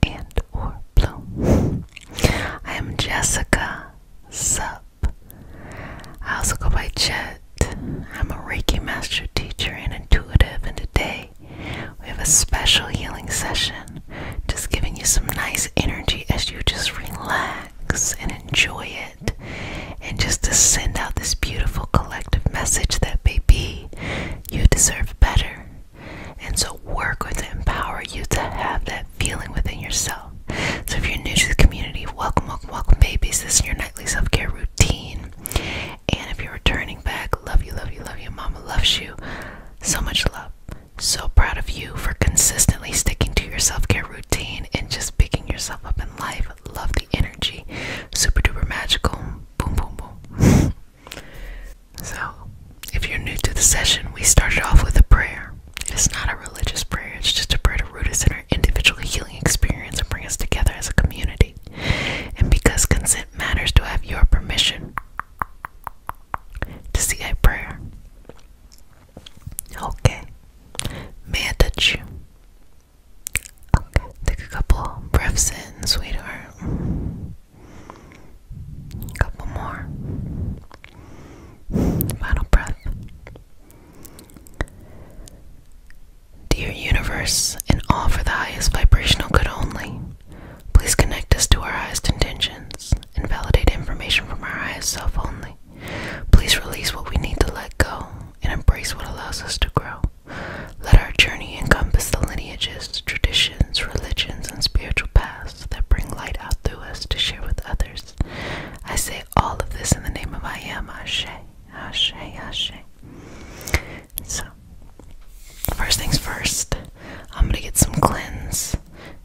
and or blue. I am Jessica. Sup? I also go by Chet. I'm a Reiki master teacher and intuitive, and today we have a special healing session, just giving you some nice energy as you just relax and enjoy it, and just to send out this beautiful collective message that baby, you deserve better. And so we're going to empower you to have that feeling within yourself. So if you're new to the community, welcome, welcome, welcome, babies. This is your nightly self-care routine. And if you're returning back, love you, love you, love you. Mama loves you. So much love. So proud of you for consistently sticking to your self-care routine and just picking yourself up in life. Love the energy. Super duper magical. Boom, boom, boom. So if you're new to the session, we started off with a prayer. It's not a religious prayer. It's just a prayer to root us in our individual healing experience and bring us together as a community. And because consent matters, do I have your permission to say a prayer? Okay. May I touch you? Okay. Take a couple breaths in, sweetheart. A couple more. Final breath. Dear universe, and all for the highest vibrational good only, please connect us to our highest intentions and validate information from our highest self only. Please release what we need to let go and embrace what allows us to grow. Let our journey encompass the lineages, traditions, religions, and spiritual paths that bring light out through us to share with others. I say all of this in the name of I am, Lashea, Lashea, Lashea. So, first things first, I'm going to get some cleanse,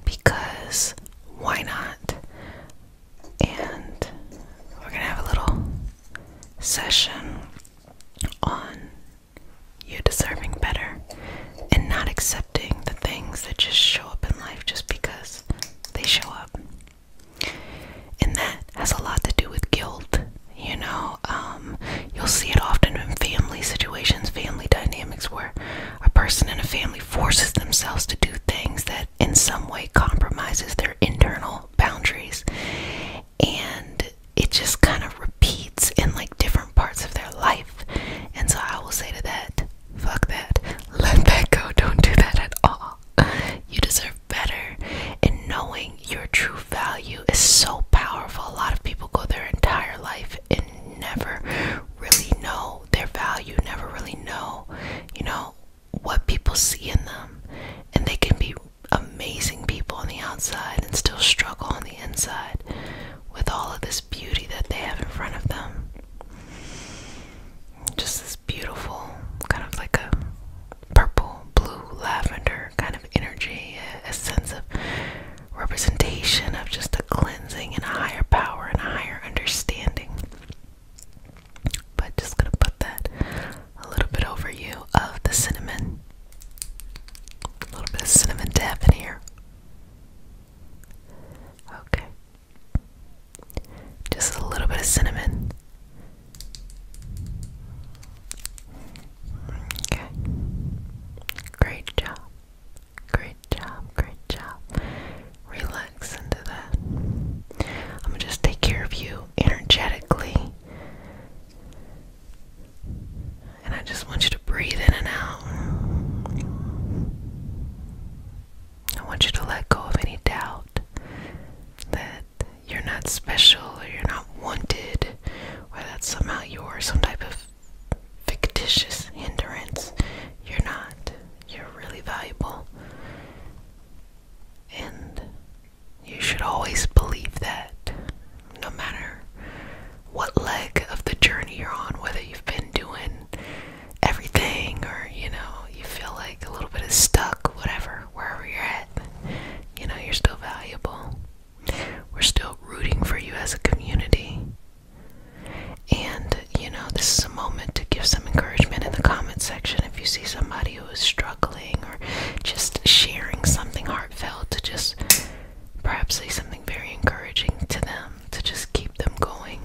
because why not? And we're going to have a little session on you deserving better and not accepting the things that just show up in life just because they show up. And that has a lot to do with guilt. You know, you'll see it often in family situations, family dynamics, where a person in a family forces themselves to do things that in some way compromises their internal boundaries, and it just kind of repeats in like different parts of their life. And so I will say to that, fuck that, let that go, don't do that at all. You deserve better, and knowing your true value is so powerful. A lot of people go their entire life and never really know their value, never really know, you know, what people see in them, and they can be amazing people on the outside and still struggle on the inside with all of this beauty that they have in front of them. Just this beautiful, kind of like a purple, blue, lavender kind of energy, a sense of representation of just a cleansing and a higher power and a higher understanding. But just gonna put that a little bit over you of the cinnamon. A little bit of cinnamon dab in here. Okay. Just a little bit of cinnamon. Okay. Great job. Great job. Great job. Relax into that. I'm gonna just take care of you energetically. And I just want you to breathe in and out. I want you to let go of any doubt that you're not special or you're not wanted, or that somehow you're some type of fictitious hindrance. You're not. You're really valuable. And you should always believe that, no matter what leg of the journey you're on, whether you've been doing everything or, you know, you feel like a little bit of stuck, whatever, wherever you're at, you know, you're still valuable. We're still rooting for you as a community. And, you know, this is a moment to give some encouragement in the comment section. If you see somebody who is struggling or just sharing something heartfelt, to just perhaps say something very encouraging to them, to just keep them going.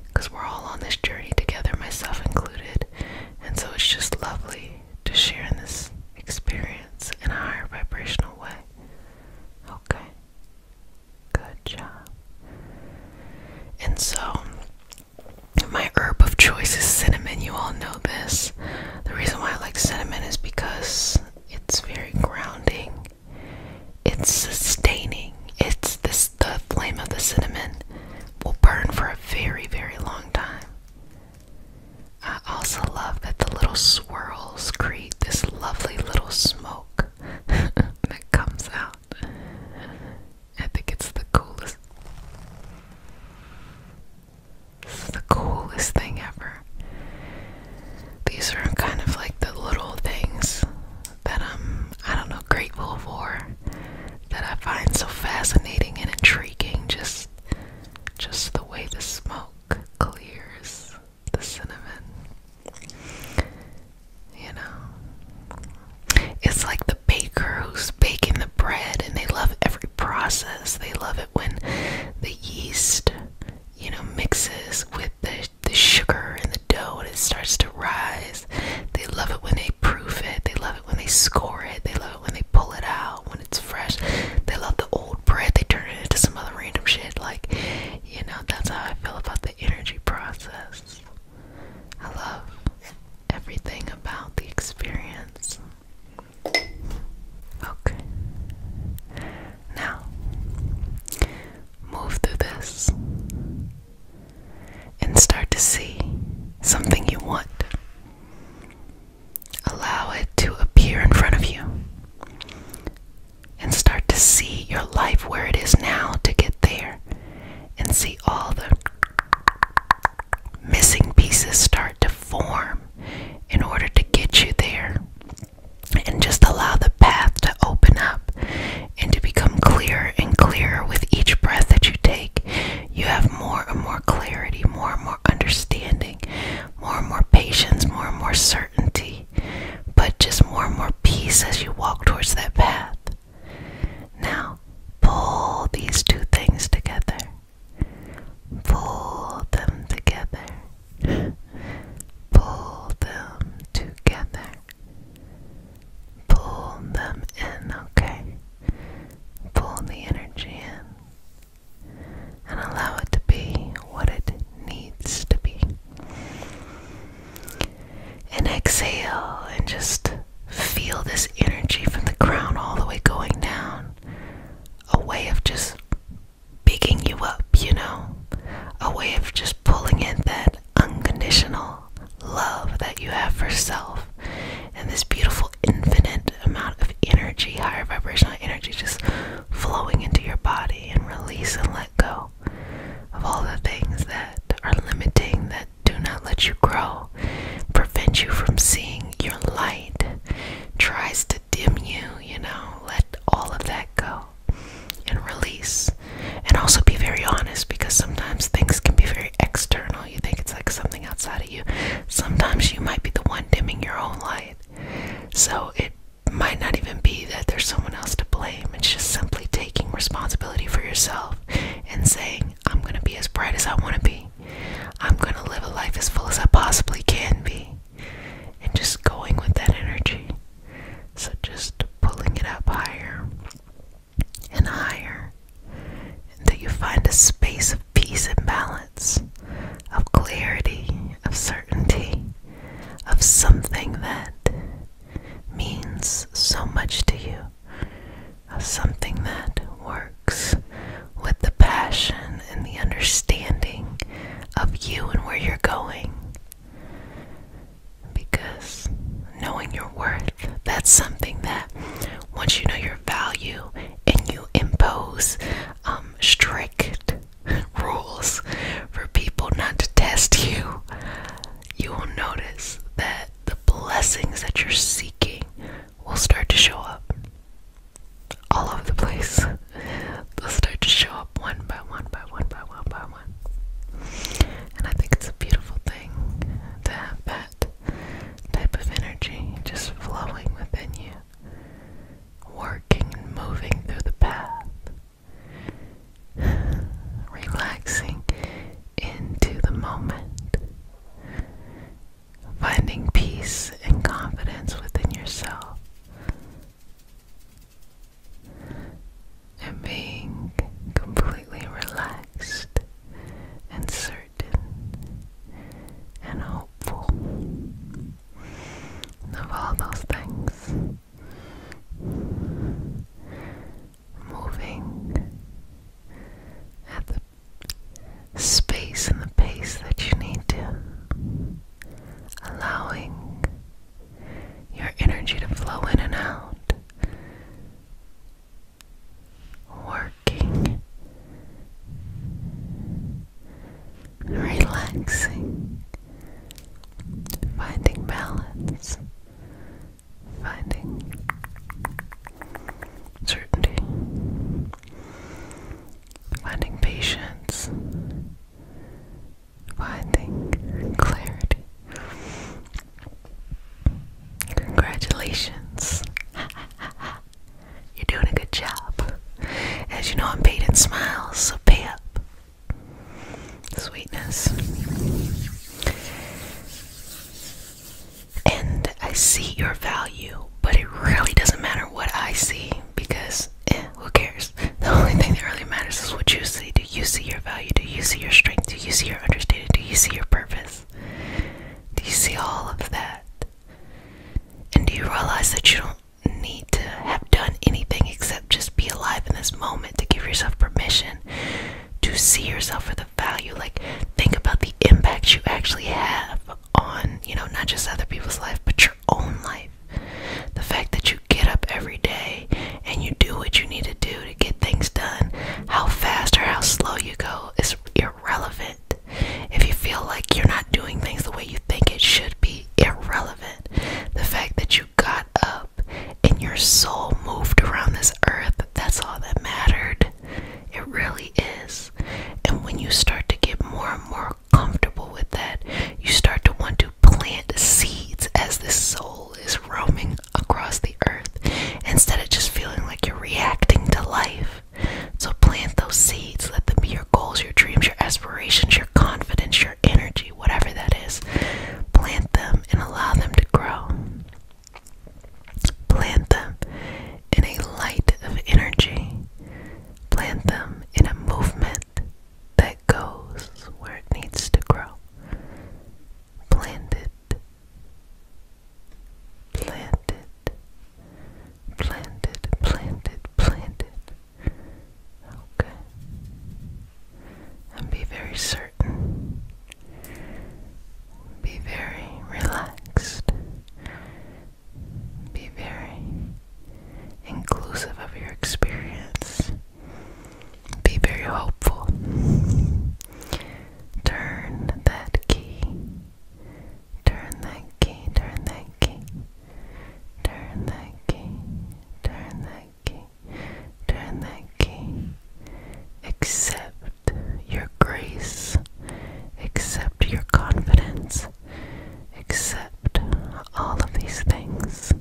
Because we're all on this journey together, myself included. And so it's just lovely to share in this experience in a higher vibrational way. find so fascinating and intriguing, just the way the smoke clears the cinnamon. You know, it's like the baker who's baking the bread, and they love every process. They love it when the yeast, mixes with the sugar in the dough and it starts to rise. They love it when they proof it. They love it when they score it. They love it when they pull it out, when it's fresh. They love the old bread. They turn it into some other random shit. That's how I feel about the energy process. I love everything about the experience. Okay. Now, move through this and start to see something you want. Allow it to appear in front of you and start to see your life where it is now to get there, and see all the missing pieces start to form in order to get you there, and just allow the path to open up and to become clearer and clearer with each breath that you take. You have more and more clarity, more and more understanding, more and more patience, more and more certainty, but just more and more peace as you walk towards that path. Now, pull these two things together. Pull them together. Pull them together. Pull them in, okay? Pull the energy in and allow it to be what it needs to be. And exhale and just feel this energy from the crown all the way going down. A way of just bigging you up, a way of just pulling in that unconditional love that you have for self, and this beautiful infinite amount of energy, higher vibrational energy, just flowing into your body, and release and let go of all the things that are limiting, that do not let you grow, prevent you from seeing your light, tries to dim you. Let all of that go and release. And also be very honest, because sometimes things can be very external. You think it's like something outside of you. Sometimes you might be the one dimming your own light. So it might not even be that there's someone else to blame. It's just simply taking responsibility for yourself and saying, I'm going to be as bright as I want to be. I'm going to live a life as full as I possibly can be. And just going with that energy. So just pulling it up higher and higher, until you find a space of peace and balance, of clarity, of certainty, of something that means so much to you, of something that works with the passion and the understanding of you and where you're going. Because knowing your worth, that's something that once you know your value and you impose strict rules for people not to test you, you will notice that the blessings that you're seeking will start to show up all over the place. They'll start to show up one by one by one by one by one. And I think it's a beautiful thing to have that type of energy just flowing within you, working and moving through the path, relaxing into the moment, finding peace and confidence within yourself, and being completely relaxed and certain and hopeful of all those things. Moving at the space and the pace that you need to, allowing your energy to flow in and out, know I'm paid in smiles, so pay up. Sweetness. And I see your value, but it really doesn't matter what I see, because who cares? The only thing that really matters is what you see. Do you see your value? Do you see your strength? Do you see your understanding? Do you see your purpose? Do you see all of that? And do you realize that you don't need to have done anything except just be alive in this moment to give yourself permission to see yourself for the value? Like, think about the impact you actually have on, not just other people's life, but your own life. The fact that you get up every day and you do what you need to do to get things done, how fast or how slow you go is irrelevant. If you feel like you're not doing things the way you think it should be, irrelevant. The fact that you got up and your soul moved around this earth, that's all that mattered. It really is. And when you start to get more and more comfortable with that, you start to want to plant seeds as this soul is roaming across the earth, instead of just feeling like you're reacting to life. So plant those seeds. Let them be your goals, your dreams, your aspirations, your confidence, your energy, whatever that is. Plant them and allow them to grow. Plant them in a light of energy. Plant them in a movement that goes where it needs to grow. Plant it. Plant it. Plant it. Plant it. Plant it. Okay. And be very certain. Be very relaxed. Be very inclusive of your experience. Be very hopeful. Turn that key. Turn that key. Turn that key. Turn that key. Turn that key. Turn that key. Accept your grace. Accept your confidence. Accept all of these things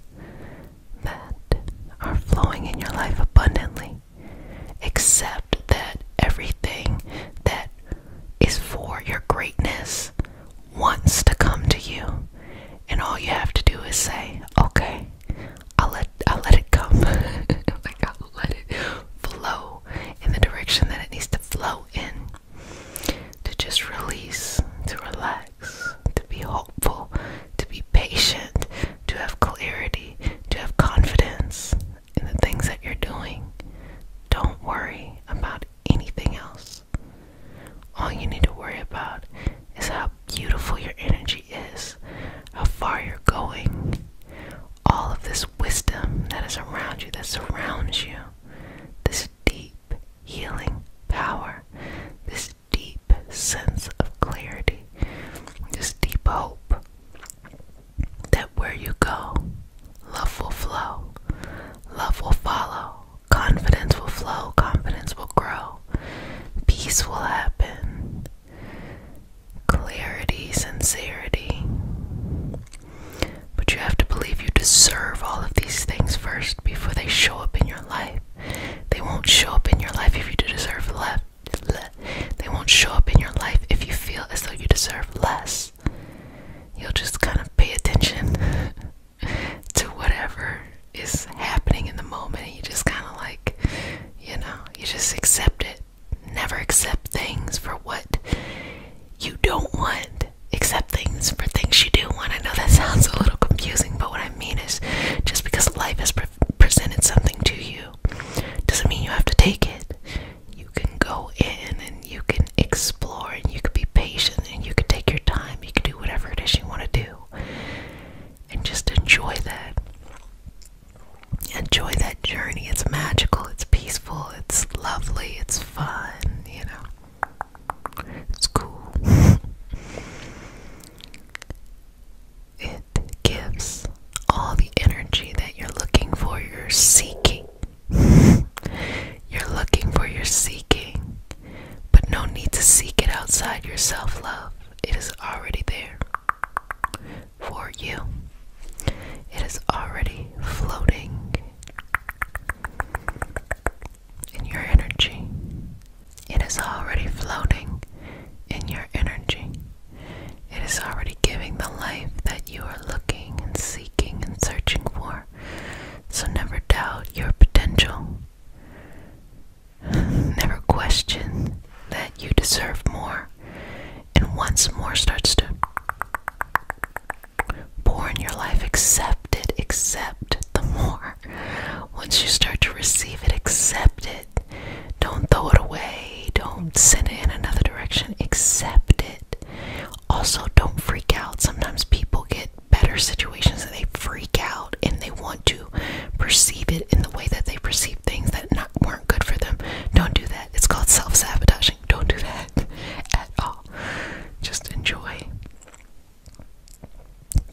that are flowing in your life abundantly. Accept that everything that is for your greatness wants to come to you, and all you have to do is say, okay, I'll let it come. Like, I'll let it flow in the direction that it needs to flow in. To just release, to relax, to be hopeful, to be patient, to have clarity, to have confidence in the things that you're doing. Don't worry about anything else. All you need to worry about is how beautiful your energy is, how far you're going, all of this wisdom that is around you, that surrounds you, this deep healing power, this deep sense of clarity, this deep hope that where you go, love will flow, love will follow, confidence will flow, confidence will grow, peace will happen, clarity, sincerity. But you have to believe you deserve all of these things first before they show up in your life. They won't show up in your life if you deserve less. They won't show up in your life if you feel as though you deserve less. You'll just kind of pay attention to whatever is happening in the moment, and you just kind of like, you just accept it. Never accept things for what you don't want. Accept things for things you do want. I know that sounds a little confusing, but what I mean is, just because life has presented something to you doesn't mean you have to take it. You can go in and you can explore, and you can be patient, and you can take your time. You can do whatever it is you want to do, and just enjoy that. Enjoy that journey. It's magical, it's peaceful, it's lovely, it's fun, it's cool. It gives all the energy that you're looking for, you're seeking. You're looking for, you're seeking, but no need to seek it outside your self-love. It is already there for you. It is already floating in your energy. question that you deserve more, and once more starts to pour in your life, accept it, accept the more. Once you start to receive it, accept it. Don't throw it away, don't send it in another direction, accept it. Also, don't freak out. Sometimes people get better situations and they freak out and they want to perceive it in the way that they perceive things that weren't good for them. Don't do that. It's called self-sabotaging. Don't do that at all. Just enjoy.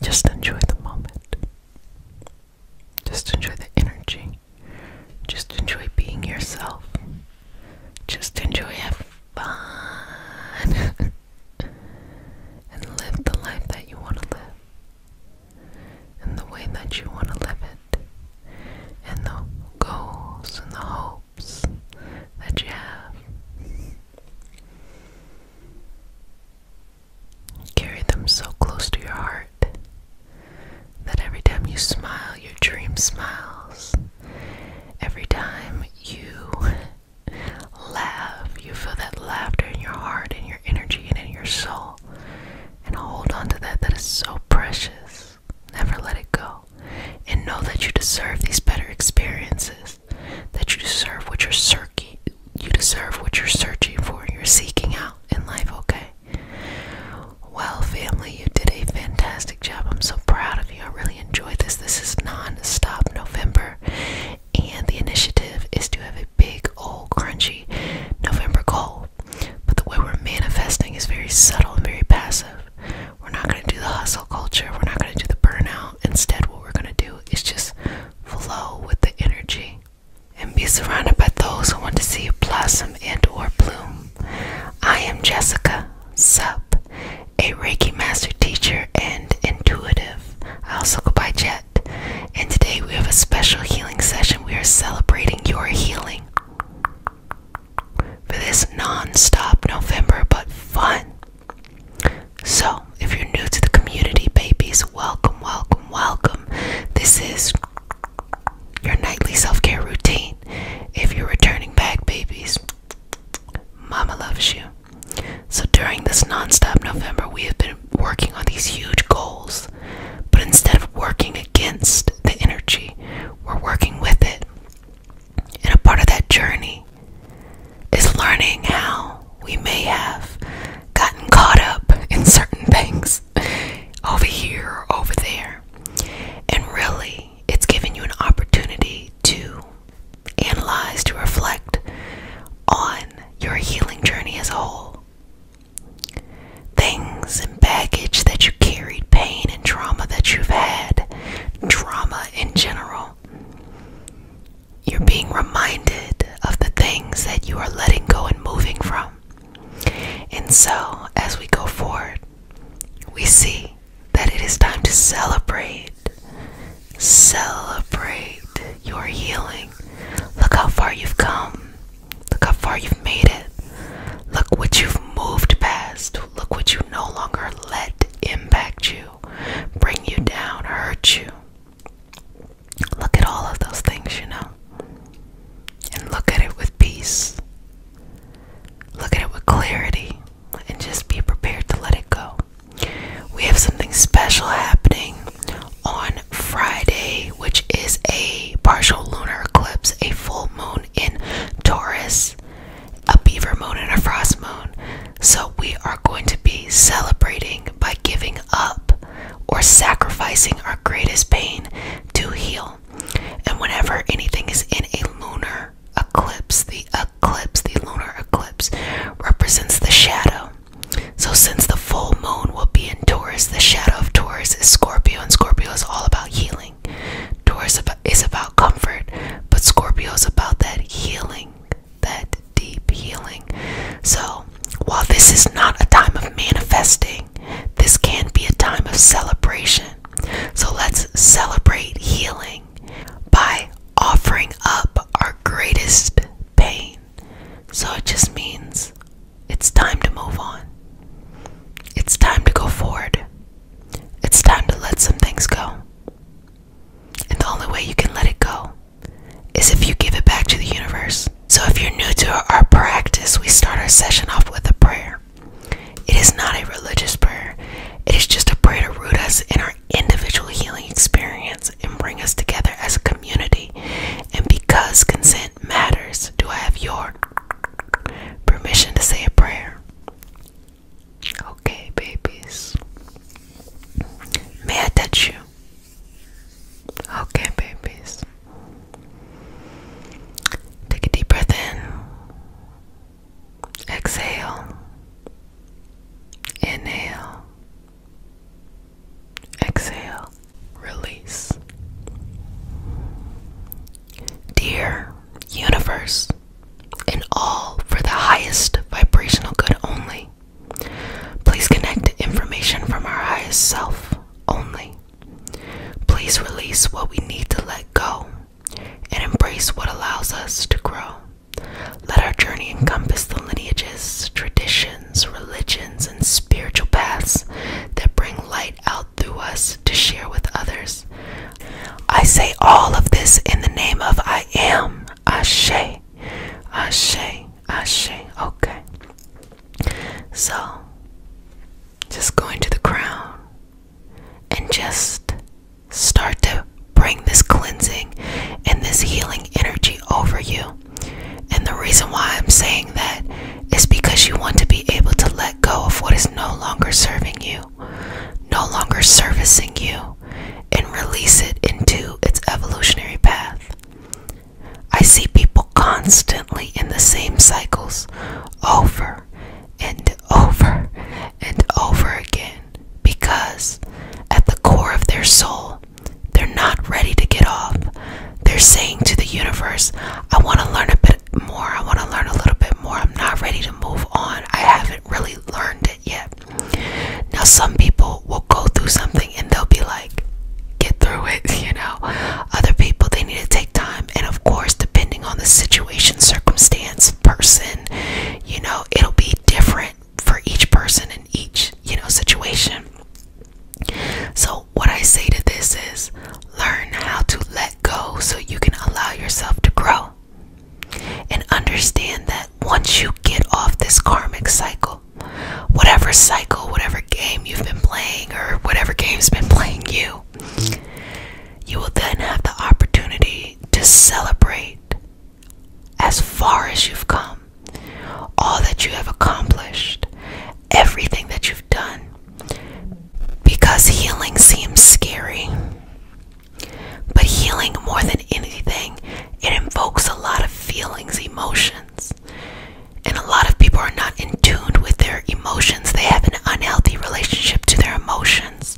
Just enjoy the moment. Just enjoy the energy. Just enjoy being yourself. Just enjoy having fun. And live the life that you want to live. In the way that you want to live it. And the goals and the hopes that you have. Carry them so close to your heart that every time you smile, your dream smiles. Every time you laugh, you feel that laughter in your heart, in your energy, and in your soul. And hold on to that. That is so precious. Never let it go. And know that you deserve these better experiences. That you deserve what you're searching. You deserve what you're searching for. You're seeking out in life, okay? Well, family, you did a fantastic job. I'm so proud of you. I really enjoyed this. This is non-stop November. And the initiative is to have a big, old, crunchy November goal. But the way we're manifesting is very subtle and very passive. We're not going to do the hustle culture. We're not going to do the burnout. Instead, what we're going to do is just flow with the energy and be surrounded by those who want to see you blossom and or bloom. I am Jessica Sup, a Reiki master teacher and intuitive. I also go by Jet. And today we have a special healing session. We are celebrating your healing for this non-stop November, but fun. So, if you're new to the community, babies, welcome, welcome, welcome. This is your nightly self-care routine. If you're returning back, babies, Mama loves you. So during this non-stop November, we have been working on these huge goals. But instead of working against the energy, we're working with it. And a part of that journey is learning how we may have gotten caught up in certain things over here or over there. And really, it's given you an opportunity to analyze, to reflect on your healing journey as a whole. Things and baggage that you carried, pain and trauma that you've had, trauma in general. You're being reminded of the things that you are letting go and moving from. And so, as we go forward, we see that it is time to celebrate. Celebrate your healing. Look how far you've come. Look how far you've made it. Look what you've moved past. Look what you no longer let impact you, bring you down, hurt you. Look at all of those things, you know. And look at it with peace. Look at it with clarity. And start our session off with a prayer. It is not a religious prayer. It is just a prayer to root us in our individual healing experience and bring us together as a community. And because consent matters, do I have your permission to say a prayer? Okay, babies. May I touch you? Okay, babies. Take a deep breath in. Exhale. Inhale. Exhale. Release. Dear universe, and all for the highest vibrational good only, please connect information from our highest self only. Please release what we need to let go and embrace what allows us to grow. Let our journey encompass the lineages, traditions, religions, and spiritual paths that bring light out through us to share with others. I say all of this in the name of I am. Ashe. Ashe. Ashe. Okay. So, just going to the crown and just start to bring this cleansing and this healing energy over you. And the reason why I'm saying that is because you want to be able to let go of what is no longer serving you, no longer servicing you, and release it into its evolutionary path. I see people constantly in the same cycles over and over and over again because at the core of their soul, they're not ready to get off. They're saying to the universe, I want to learn a bit more. I want to learn a little bit more. I'm not ready to move on. I haven't really learned it yet. Now, some people will go through something and they'll be like, get through it, you know. Other people, they need to take time. And of course, depending on the situation, circumstance, person, you know, it'll be different for each person in each, you know, situation. So what I say to this is learn how to let go so you can allow yourself to grow. And understand that once you get off this karmic cycle, whatever game you've been playing or whatever game's been playing you, you will then have the opportunity to celebrate as far as you've come, all that you have accomplished, everything that you've done. Because healing seems scary, but healing more than anything, it invokes a lot of feelings, emotions. And a lot of people are not in tune with their emotions. They have an unhealthy relationship to their emotions.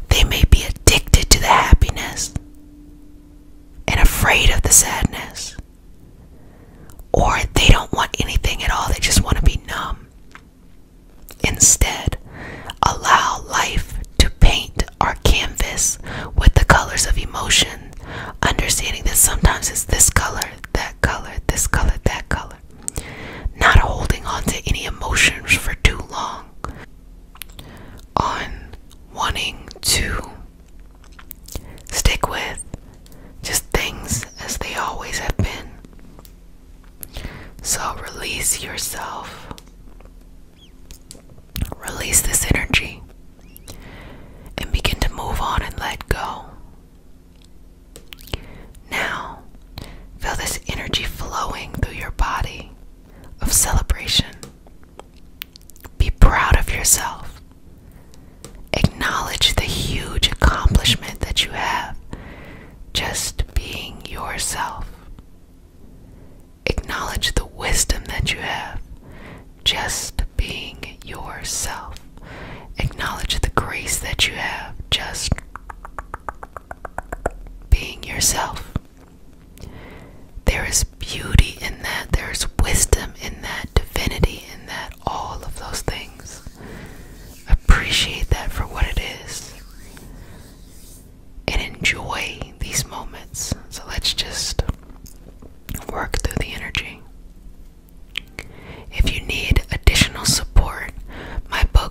They may be addicted to the happiness and afraid of the sadness. Or they don't want anything at all. They just want to be numb. Instead, allow life to paint our canvas with the colors of emotion, understanding that sometimes it's this color, that color, this color, that color. Not holding on to any emotions for too long. On wanting to stick with just things as they always have been. So release yourself. Release this energy and begin to move on and let go. Now, feel this energy flowing through your body of celebration. Be proud of yourself. Acknowledge the huge accomplishment that you have just being yourself. Acknowledge the wisdom that you have just being yourself. Acknowledge the grace that you have just being yourself. There is beauty in that. There is wisdom in that. Divinity in that. All of those things. Appreciate that for what it is. And enjoy these moments. So let's just work through the energy. If you need additional support, my book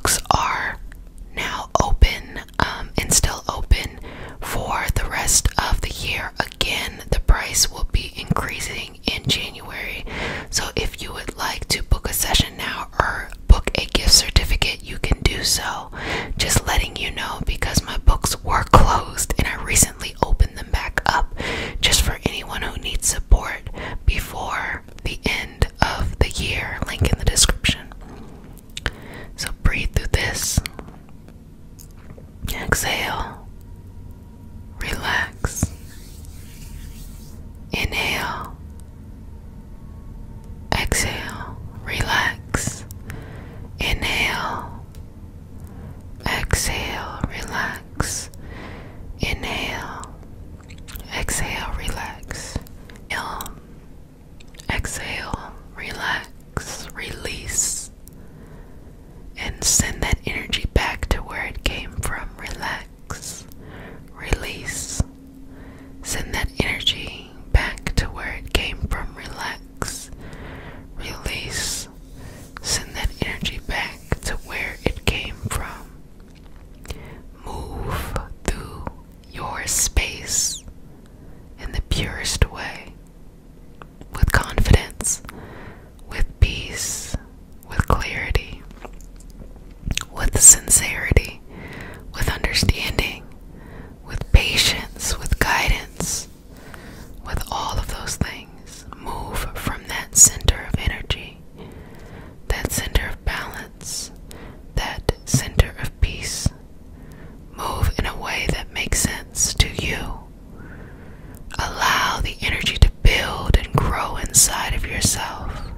yourself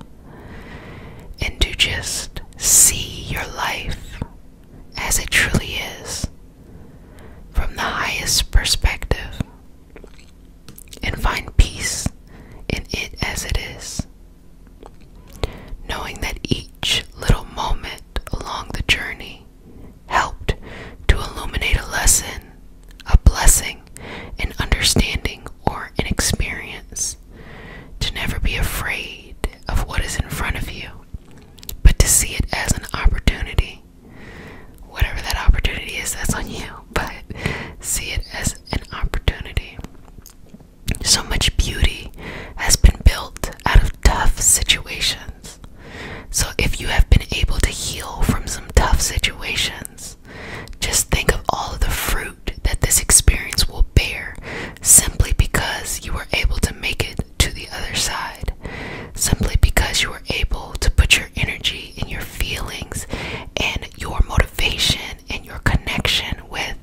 and to just see your life as it truly is from the highest perspective and find peace in it as it is, knowing that each little moment along the journey helped to illuminate a lesson, a blessing, an understanding, or an experience. To never be afraid of what is in front of you, but to see it as an opportunity. Whatever that opportunity is, that's on you, but see it as an opportunity. So much beauty has been built out of tough situations. So if you have been able to heal from some tough situations, just think of all of the fruit that this experience will bear simply because you were able to make it to the other side, simply because you were able to put your energy and your feelings and your motivation and your connection with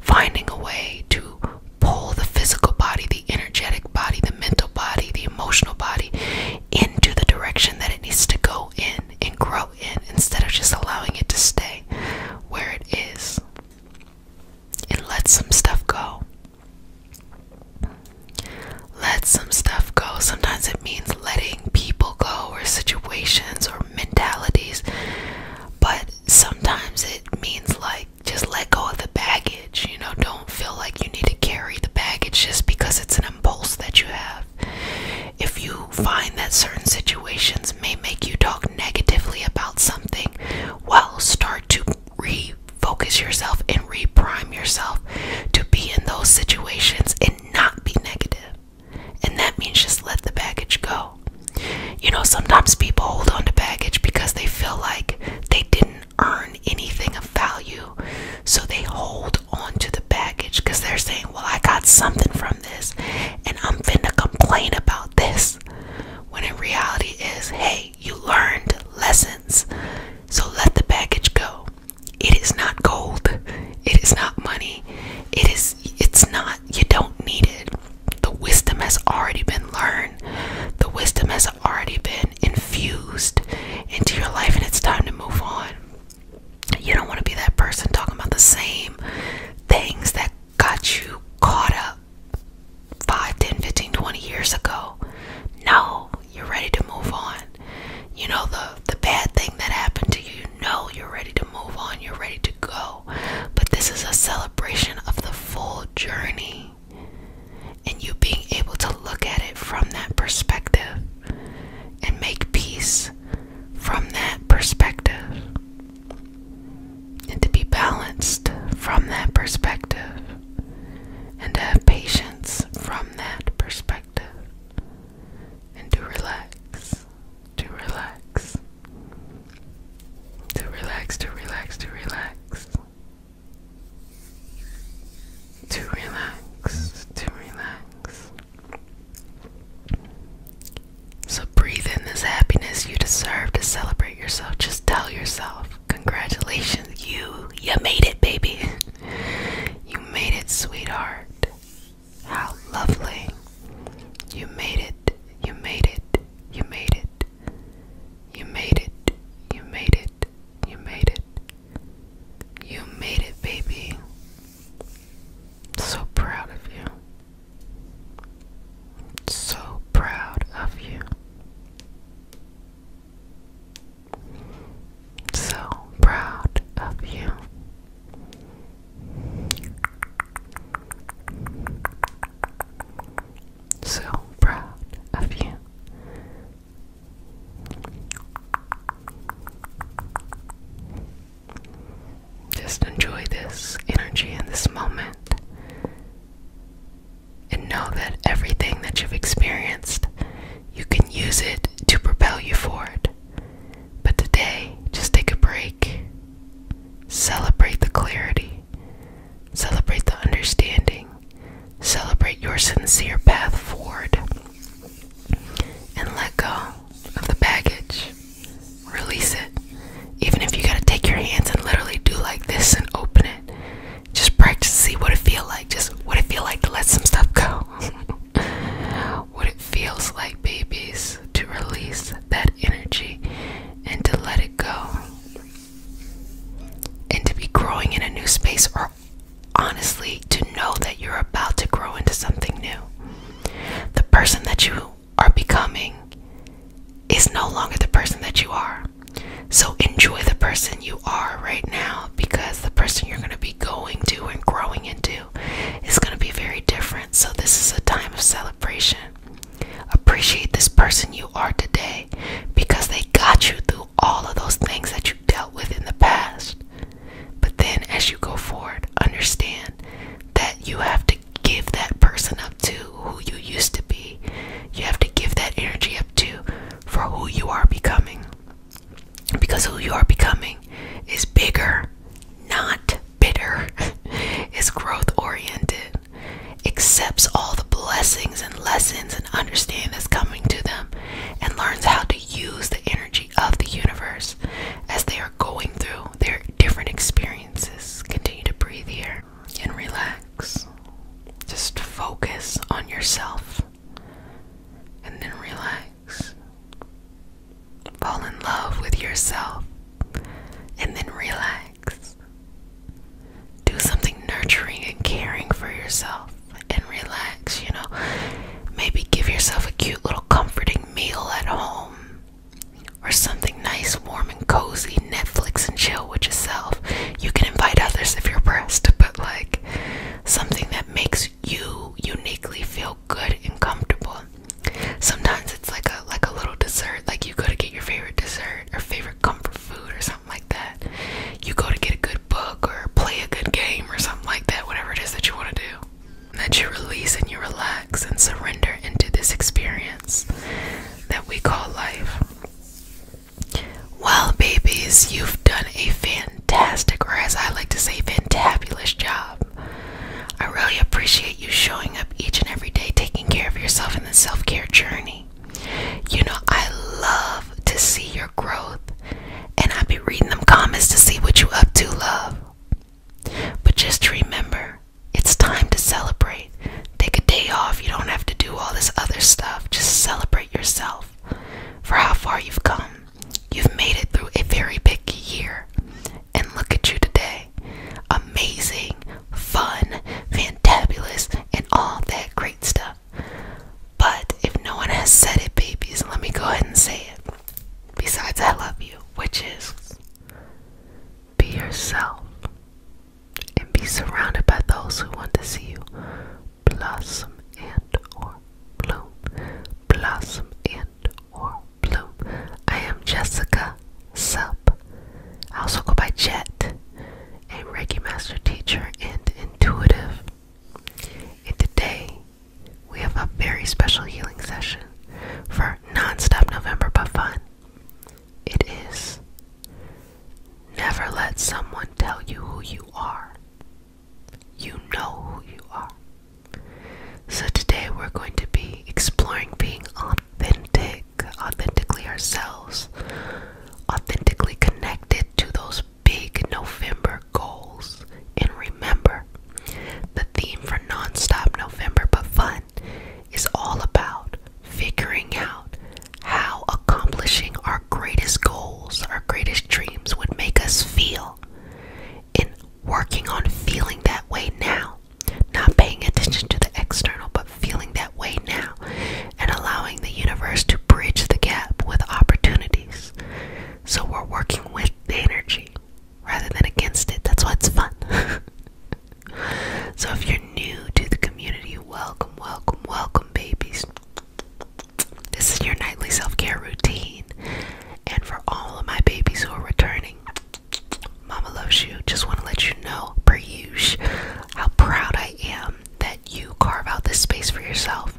finding a way to pull the physical body, the energetic body, the mental body, the emotional body into the direction that it needs to go in and grow in, instead of just allowing it to stay where it is and let some stuff go. Let some stuff go. Sometimes it means letting people go or situations or mentalities, but sometimes it means like just let go of the baggage. You know, don't feel like you need to carry the baggage just because it's an impulse that you have. If you find that certain situations may make you talk negatively about something, well, start to refocus yourself and reprime yourself to be in those situations and not be negative. And that means just let the baggage go. You know, sometimes people hold on to baggage because they feel like they didn't earn anything of value. So they hold on to the baggage because they're saying, well, I got something from this and I'm finna complain about this. When in reality is, hey, you learned lessons. So let the baggage go. It is not gold. It is not money. It's not, you don't need it. The wisdom has already been learned. The wisdom has already been infused into your life, and it's time to move on. You don't want to be that person talking about the same things that got you caught up 5, 10, 15, 20 years ago. No, you're ready to move on. You know, the bad thing that happened to you, no, you're ready to move on. You're ready to go. But this is a celebration of the full journey. And you being able to look at it from that perspective and make peace from that perspective, and to be balanced from that perspective, and to have patience from that perspective, and to relax, to relax, to relax, to relax, to relax, to relax, to relax. So breathe in this happiness you deserve to celebrate yourself. Just tell yourself, congratulations, you made it, baby. You made it, sweetheart. How lovely. You made it, you made it, you made it. You made it, you made it, you made it. You made it, baby. So proud of you. So proud of you. So proud of you. So proud of you. Just enjoy this energy in this moment. And know that everything that you've experienced, you can use it to propel you forward. But today, just take a break. Celebrate the clarity. Celebrate the understanding. Celebrate your sincere path forward. And let go of the baggage. Release it. Even if you gotta take your hands and literally do like this and open it. Just practice to see what it space, or honestly to know that you're about to grow into something new. The person that you are becoming is no longer the person that you are. So enjoy the person you are right now, because the person you're going to be going to and growing into is going to be very different. So this is a time of celebration. Appreciate this person you are today, because they got you through all of those things that you dealt with in the past. But then as you go forward, understand that you have to give that person up to who you used to be. You have to give that energy up to for who you are becoming. Because who you are becoming is bigger, not bitter. Is growth oriented. Accepts all the blessings and lessons and understanding that's coming to them, and learns how to use the energy of the universe as they are going through their different experiences. Continue to breathe here and relax. Just focus on yourself and then relax. Fall in love with yourself and then relax. Do something nurturing and caring for yourself and relax. Maybe give yourself a cute little comforting meal at home, or something nice, warm and cozy. Netflix and chill with yourself. You can invite others if you're pressed, but like something that makes you uniquely feel good and comfortable. Sometimes it's like a little dessert. Like you go to get your favorite dessert or favorite comfort food or something like that. You go to get a good book or play a good game or something like that. Whatever it is that you want to do, that you release and you relax and surrender into this experience that we call life. Well, babies, you've done a fantastic, or as I like to say, fantabulous job. I really appreciate you showing up each and every day, taking care of yourself in the self-care journey. I love to see your growth, and I be reading them comments to see what you up to, love. But just remember, it's time to celebrate. Take a day off. You don't have to do all this other stuff. Just celebrate yourself for how far you've come. You've made it through a very big year, and look at you today. Amazing, fun, fantabulous, and all that great stuff. But if no one has said it, babies, let me go ahead and say it. Besides I love you, which is be yourself and be surrounded by those who want to see you blossom and or bloom. Blossom and or bloom. I am Jessica Sup. I also go by Jet, a Reiki master teacher and intuitive. And today we have a very special healing session for non-stop November but fun. It is never let someone tell you who you are. You know who you are. So today we're going to be exploring being authentic, authentically ourselves, authentically connected to those big November goals. And remember, the theme for non-stop November but fun is all about figuring out how accomplishing our greatest goals, our greatest dreams would make us feel, and working on feeling that way now. Not paying attention to the external, but feeling that way now, and allowing the universe to bridge the gap with opportunities. So we're working with the energy rather than against it. That's why it's fun. So if you're new to the community, welcome, welcome, welcome, babies. This is your nightly self-care routine. And for all of my babies who are returning, Mama loves you. Just want to let you know, per usual, how proud I am that you carve out this space for yourself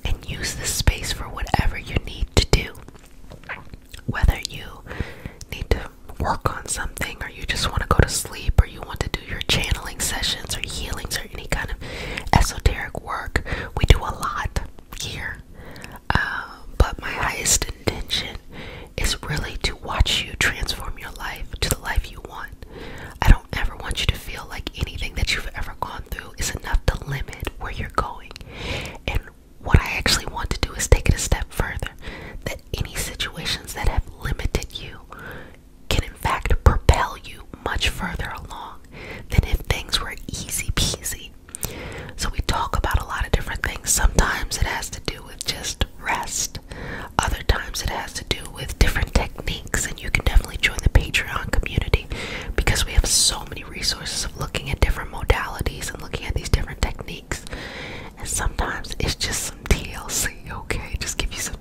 and use this space for whatever you need to do. Whether you need to work on something, or you just want to go to sleep, or you want to do your channeling sessions or healings or any kind of esoteric work. We do a lot here. But my highest intention is really to watch you transform your life to the life you want. I don't ever want you to feel like anything that you've ever gone through is enough to limit where you're going. And what I actually want to do is take it a step further. That any situations that have limited you can in fact propel you much further along than if things with different techniques, and you can definitely join the Patreon community because we have so many resources of looking at different modalities and looking at these different techniques. And sometimes it's just some TLC, okay? Just give you some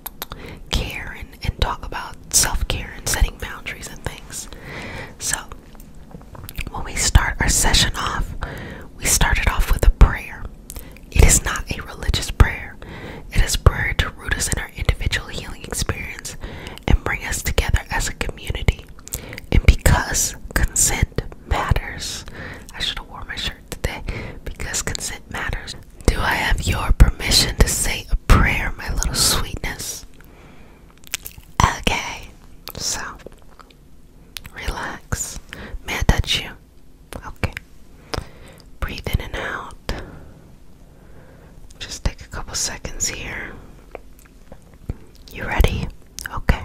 care and talk about self-care and setting boundaries and things. So when we start our session off, we started off with a prayer. It is not a religious prayer. It is prayer to root us in our individual healing experience and bring us together as a community. And because consent matters, I should have worn my shirt today, because consent matters. Do I have your permission to say a prayer, my little sweetness? Okay, so relax. May I touch you? Okay. Breathe in and out. Just take a couple seconds here. You ready? Okay.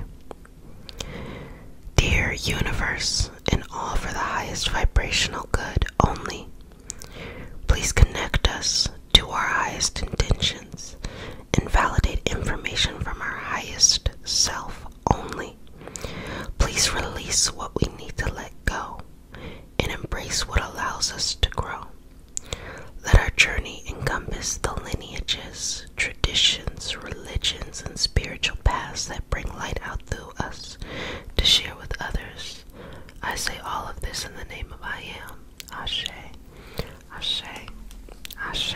Dear universe, and all for the highest vibrational good only, please connect us to our highest intentions and validate information from our highest self only. Please release what we need to let go and embrace what allows us to grow. Let our journey encompass the lineages, traditions, religions, and spiritual paths that bring light out through us to share with others. I say all of this in the name of I Am. Ashe, Ashe, Ashe.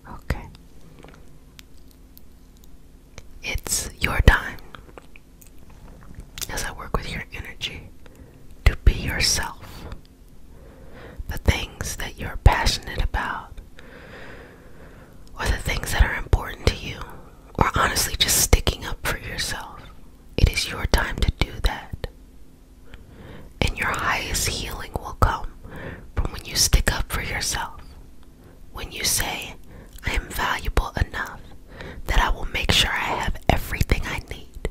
Okay. It's your time, as I work with your energy, to be yourself. The things that you're passionate about, or the things that are important to you, or honestly just sticking up for yourself. It is your time to do that. And your highest healing will come from when you stick up for yourself. When you say, I am valuable enough that I will make sure I have everything I need.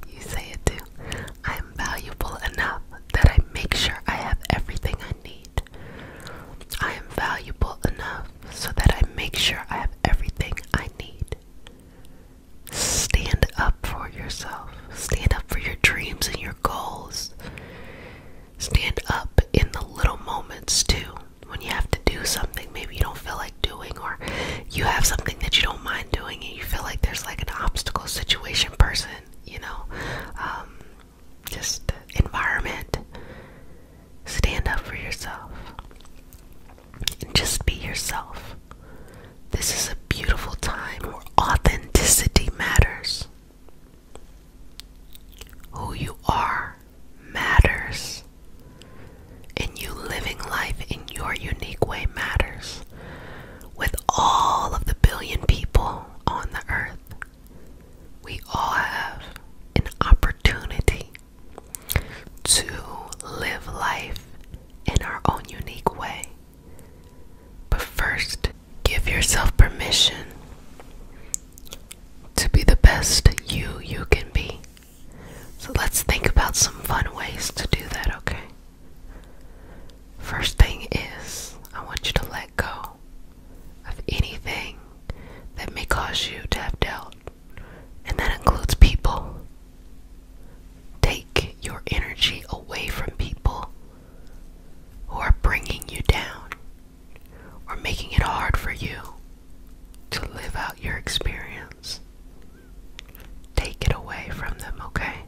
You say it too. I am valuable enough that I make sure I have everything I need. I am valuable enough so that I make sure I have everything I need. Stand up for yourself. Stand up for your dreams and your goals. Stand up in the little moments too. When you have to do something maybe you don't feel like doing, or you have something that you don't mind doing and you feel like there's like an obstacle situation person, just environment. Stand up for yourself and just be yourself. This is a beautiful time where authenticity matters. Who you are matters. And you living life in your unique way matters. With all of the billion people on the earth, we all have an opportunity to live life in our own unique way. But first, give yourself permission to be the best you can be. So let's think about some fun ways to do that, okay? First thing is, I want you to let go of anything that may cause you to have doubt, and that includes people. Take your energy away from people who are bringing you down or making it hard for you to live out your experience. Take it away from them, okay?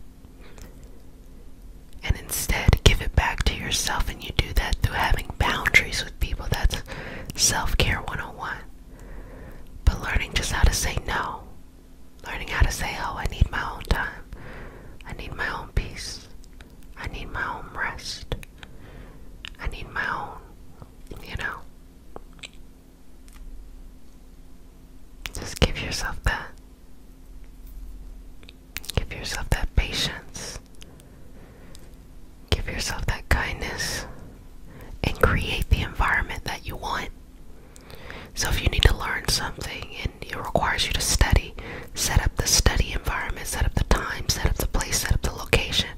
And instead give it back to yourself, and you do that through having boundaries with people. That's self-care 101. But learning just how to say no. Learning how to say, oh, I need my own time. I need my own peace. I need my own rest. I need my own, Just give yourself that. Give yourself that patience. Give yourself that kindness. And create the environment that you want. So if you need to learn something and it requires you to study, set up the study environment, set up the time, set up the place, set up the location.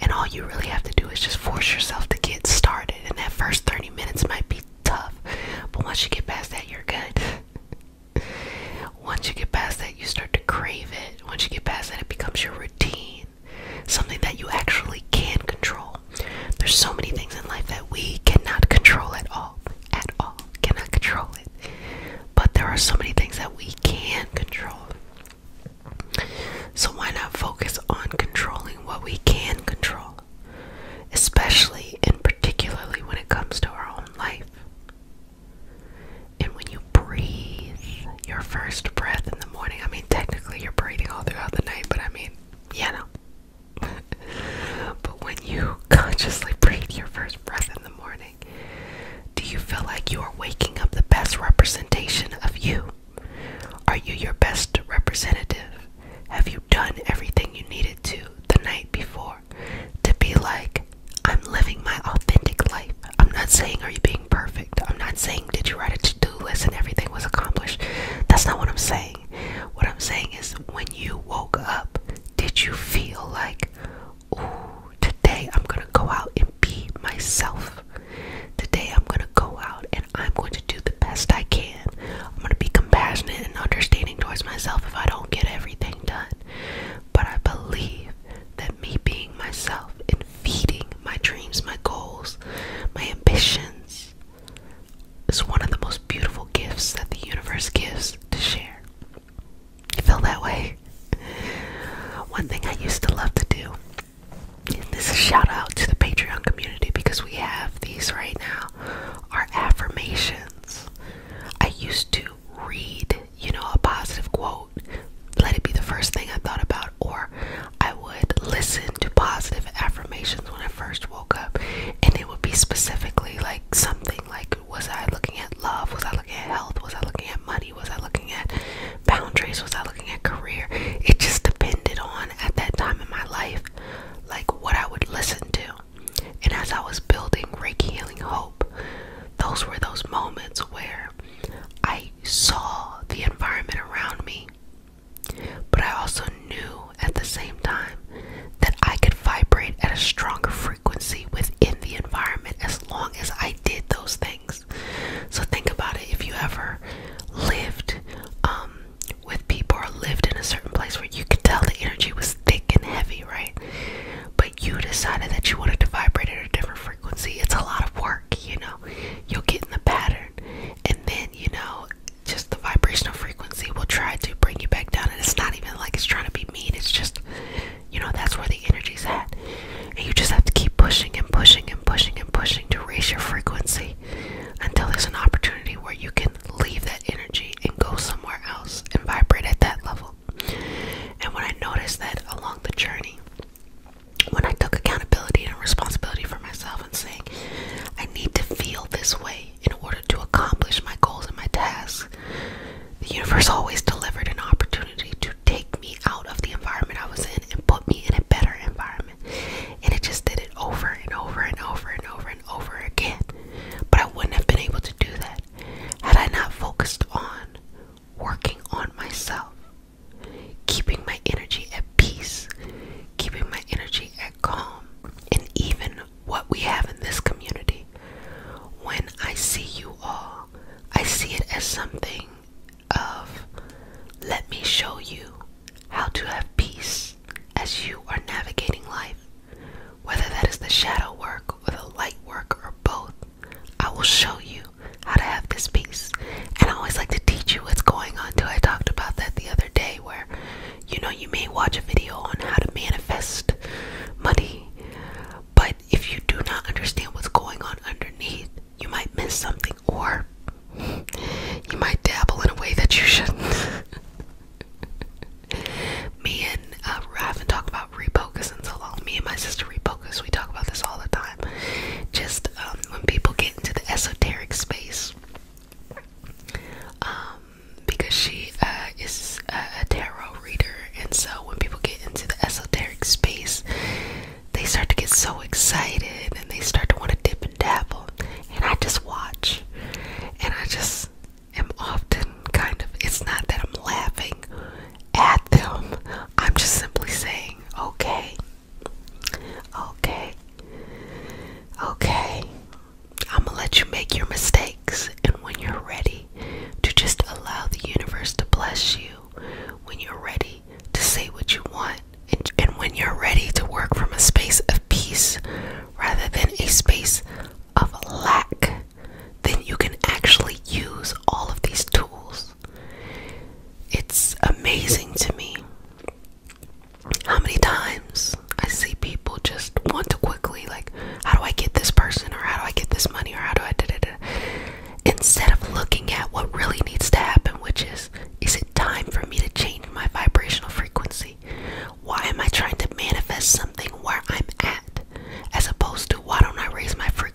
And all you really have to do is just force yourself to get started. And that first 30 minutes might be tough, but once you get past that, you're good. Once you get past that, you start to crave it. Once you get past that, it becomes your routine. one thing I used to love to do, and this is a shout out to the Patreon community because we have these right now, are affirmations. I used to read, a positive quote, let it be the first thing I thought about, or I would listen to positive affirmations when I first woke up, and it would be specifically like something like, was I looking at love? Was I looking at health? Was I looking at money? Was I looking at boundaries? Was I looking at career? It just depended on, at that time in my life, like what I would listen to. And as I was building Reiki Healing Hope, those were those moments where I saw the environment around me, but I also knew at the same time that I could vibrate at a stronger frequency within the environment as long as I did those things. So think about it. If you ever lived with people or lived in a certain place where you could tell the energy was thick and heavy, right? But you decided that you wanted to vibrate at a different frequency. It's a lot of work, You'll get in the pattern, and then, just the vibrational frequency will try to bring you back down. And it's not even like it's trying to be mean. It's just, that's where the energy's at. And you just have to keep pushing and pushing and pushing and pushing to raise your frequency until there's an opportunity where you can leave that energy and go somewhere else and vibrate at that level. And when I noticed that along the journey, when I took accountability and responsibility for myself and saying, I need to feel this way in order to accomplish my goals and my tasks, the universe always delivered an opportunity to take me out of the environment I was in and put me in a better environment. And it just did it over and over and over and over and over again. But I wouldn't have been able to do that had I not focused on working on myself, keeping my energy at peace, keeping my energy at calm. And even what we have in this community, when I see you all, I see it as something of, let me show you how to have peace as you are navigating life. Whether that is the shadow work or the light work or both, I will show you how to have this peace. And I always like to teach you what's going on too. I talked about that the other day where, you may watch a video on how to manifest money, but if you do not understand what's going on underneath, you might miss something, or you might dabble in a way that you shouldn't. Me and I haven't talked about refocus in so long. Me and my sister refocus, we talk about this all the time. Just when people get into the esoteric space, because she is a tarot reader, and so when people get into the esoteric space, they start to get so excited and they start to want to dip and dabble, and I just watch, and I just am often kind of, it's not that I'm laughing at them, I'm just simply saying, okay, I'm gonna let you make your mistakes, and when you're ready to just allow the universe to bless you, when you're ready to say what you want, and when you're ready to work from a space of peace rather than a space of lack, then you can actually use all of these tools. It's amazing to me how many times I see people just want to quickly, like, how do I get this person, or how do I get this money, or how do I da-da-da, instead of looking at what really needs to happen, which is it time for me to change my vibrational frequency? Why am I trying to manifest something where I'm at, as opposed to why don't I raise my frequency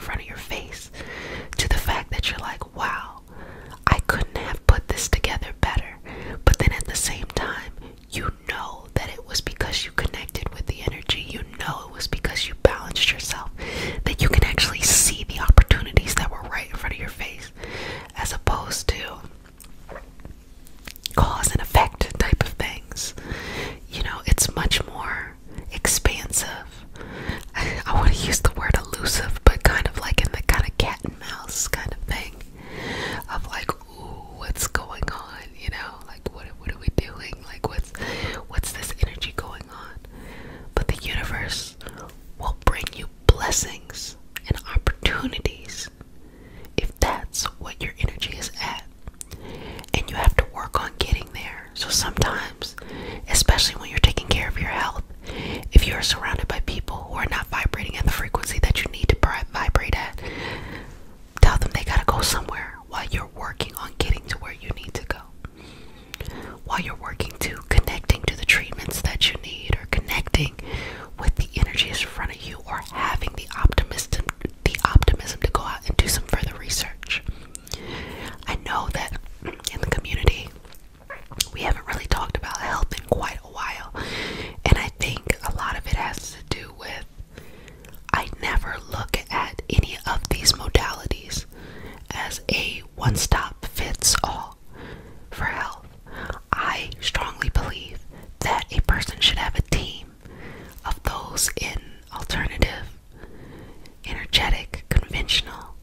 front of your face, to the fact that you're like, wow, I couldn't have put this together better. But then at the same time, you know that it was because you connected with the energy. You know it was because you balanced yourself, that you can actually see the opportunities that were right in front of your face, as opposed to cause and effect type of things. You know, it's much more expansive. I want to use the word elusive, but kind of like in the kind of cat and mouse kind of thing of like, ooh, what's going on? You know, like what are we doing? Like what's this energy going on? But the universe will bring you blessings and opportunities if that's what your energy is at. And you have to work on getting there. So sometimes, especially when you're taking care of your health, if you're surrounded by people who are not vibrating at the frequency that you need to vibrate at, tell them they gotta go somewhere while you're working on getting to where you need to go. While you're working to connecting to the treatments that you need, or connecting with the energies in front of you, or having the optimism to go out and do some further research. I know that in the community, we haven't really talked about health in quite a while, and I think a lot of it has to do with I never look at any of these modalities as a one-stop fits all for health. I strongly believe that a person should have a team of those in alternative, energetic, conventional,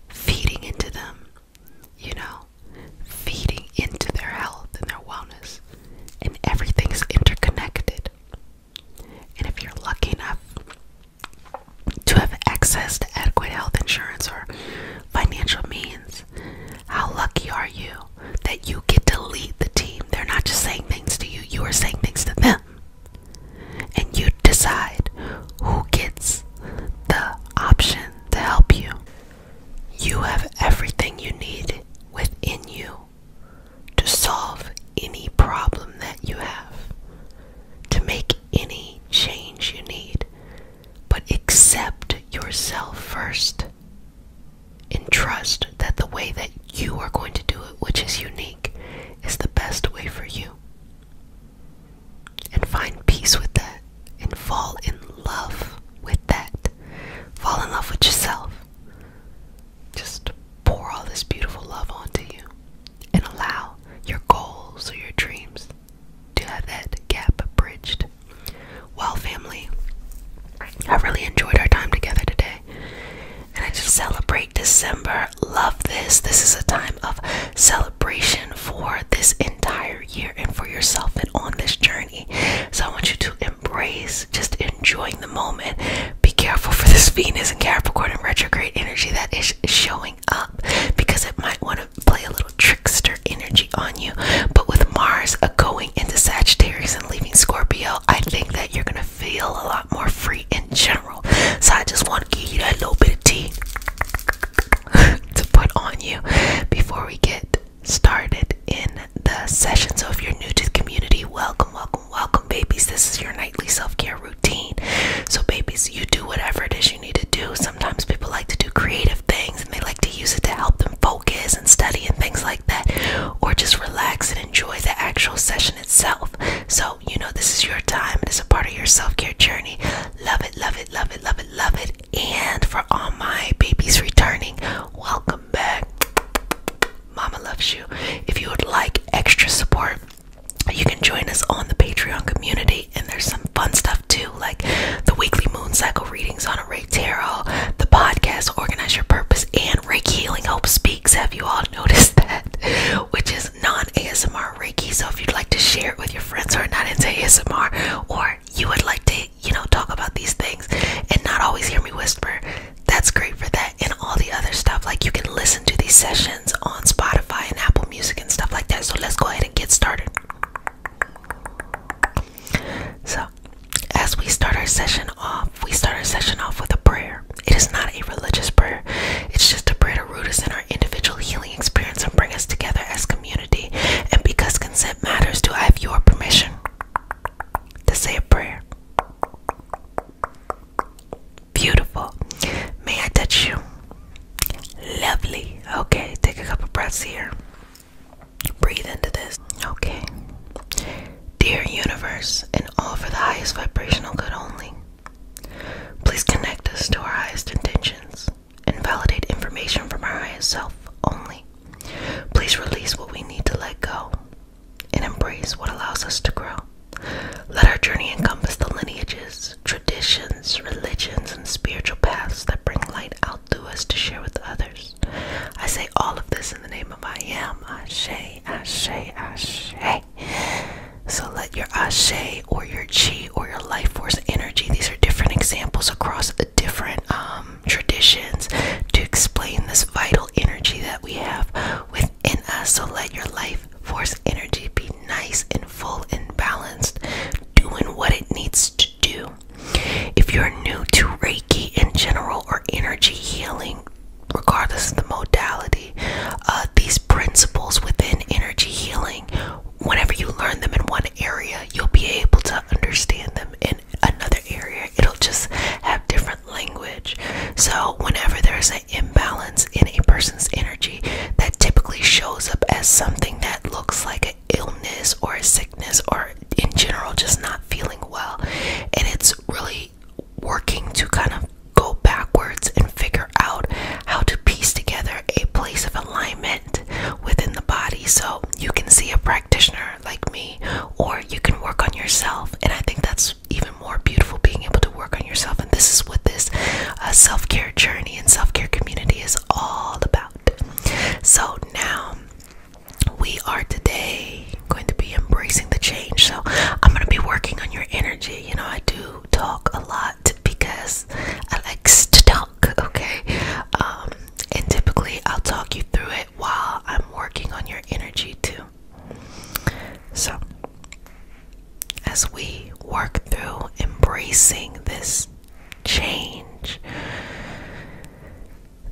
feeding into them, you know, feeding into their health and their wellness, and everything's interconnected. And if you're lucky enough to have access to adequate health insurance or financial means, how lucky are you that you get to lead the team? They're not just saying things to you, you are saying things to them. And you decide who gets the option to help you. You have everything you need within you to solve any problem that you have, to make any change you need. But accept yourself first and trust that the way that you are going to do it, which is unique, is the best way for you. And find peace with that, and fall in love with that. Fall in love with yourself. Just pour all this beautiful love onto you, and allow your goals or your dreams to have that gap bridged. Well, family, I really enjoyed our time together today, and I just celebrate December. Love this. This is a time of celebration for this entire year and for yourself and on this journey. So I want you to embrace just enjoying the moment. Be careful for this Venus and Capricorn and retrograde energy that is showing up, because it might want to play a little trickster energy on you. But with Mars going into Sagittarius and leaving Scorpio, I think that you're going to feel a lot more free in general. So I just want to give you that little bit of tea to put on you before we get started in the session. So if you're new to the community, welcome, welcome, welcome, babies. This is your nightly self-care routine. So babies, you do whatever it is you need to do. Sometimes people like to do creative things. self only. Please release what we need to let go and embrace what allows us to grow. Let our journey encompass the lineages, traditions, religions, and spiritual paths that bring light out through us to share with others. I say all of this in the name of I am. Ashe, ashe, ashe. So let your ashe or your chi or your life force energy, these are different examples across the different traditions to explain this vital energy that we have within us. So let your life force energy be nice and full and balanced, doing what it needs to do. If you're new to Reiki in general or energy healing, regardless of the modality, these principles within energy healing, whenever you learn them in one area, you'll be able to understand them in another area. It'll just have different language. So whenever there's an imbalance in a person's energy, that typically shows up as something that looks like an illness or a sickness, or in general just not feeling well. And it's really working to kind of go backwards and figure out how to piece together a place of alignment within the body. So you can see a practitioner like me, or you can work on yourself. And I think that's even more beautiful, being able to work on yourself. And this is what this self-care journey and self-care community is all about. So now we are today going to be embracing the change. So I'm going to be working on your energy. You know, I do talk a lot because I like to talk, okay? And typically I'll talk you through it while I'm working on your energy too. So as we work through embracing this change,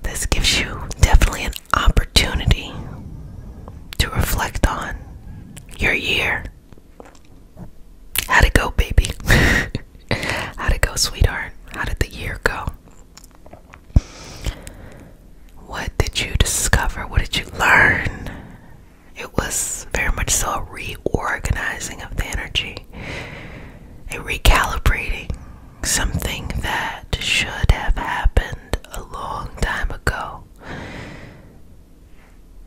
this gives you definitely an opportunity to reflect on your year. How'd it go, baby? How'd it go, sweetheart? How did the year go? What did you discover? What did you learn? It was very much so a reorganizing of the energy, a recalibrating, something that should have happened a long time ago.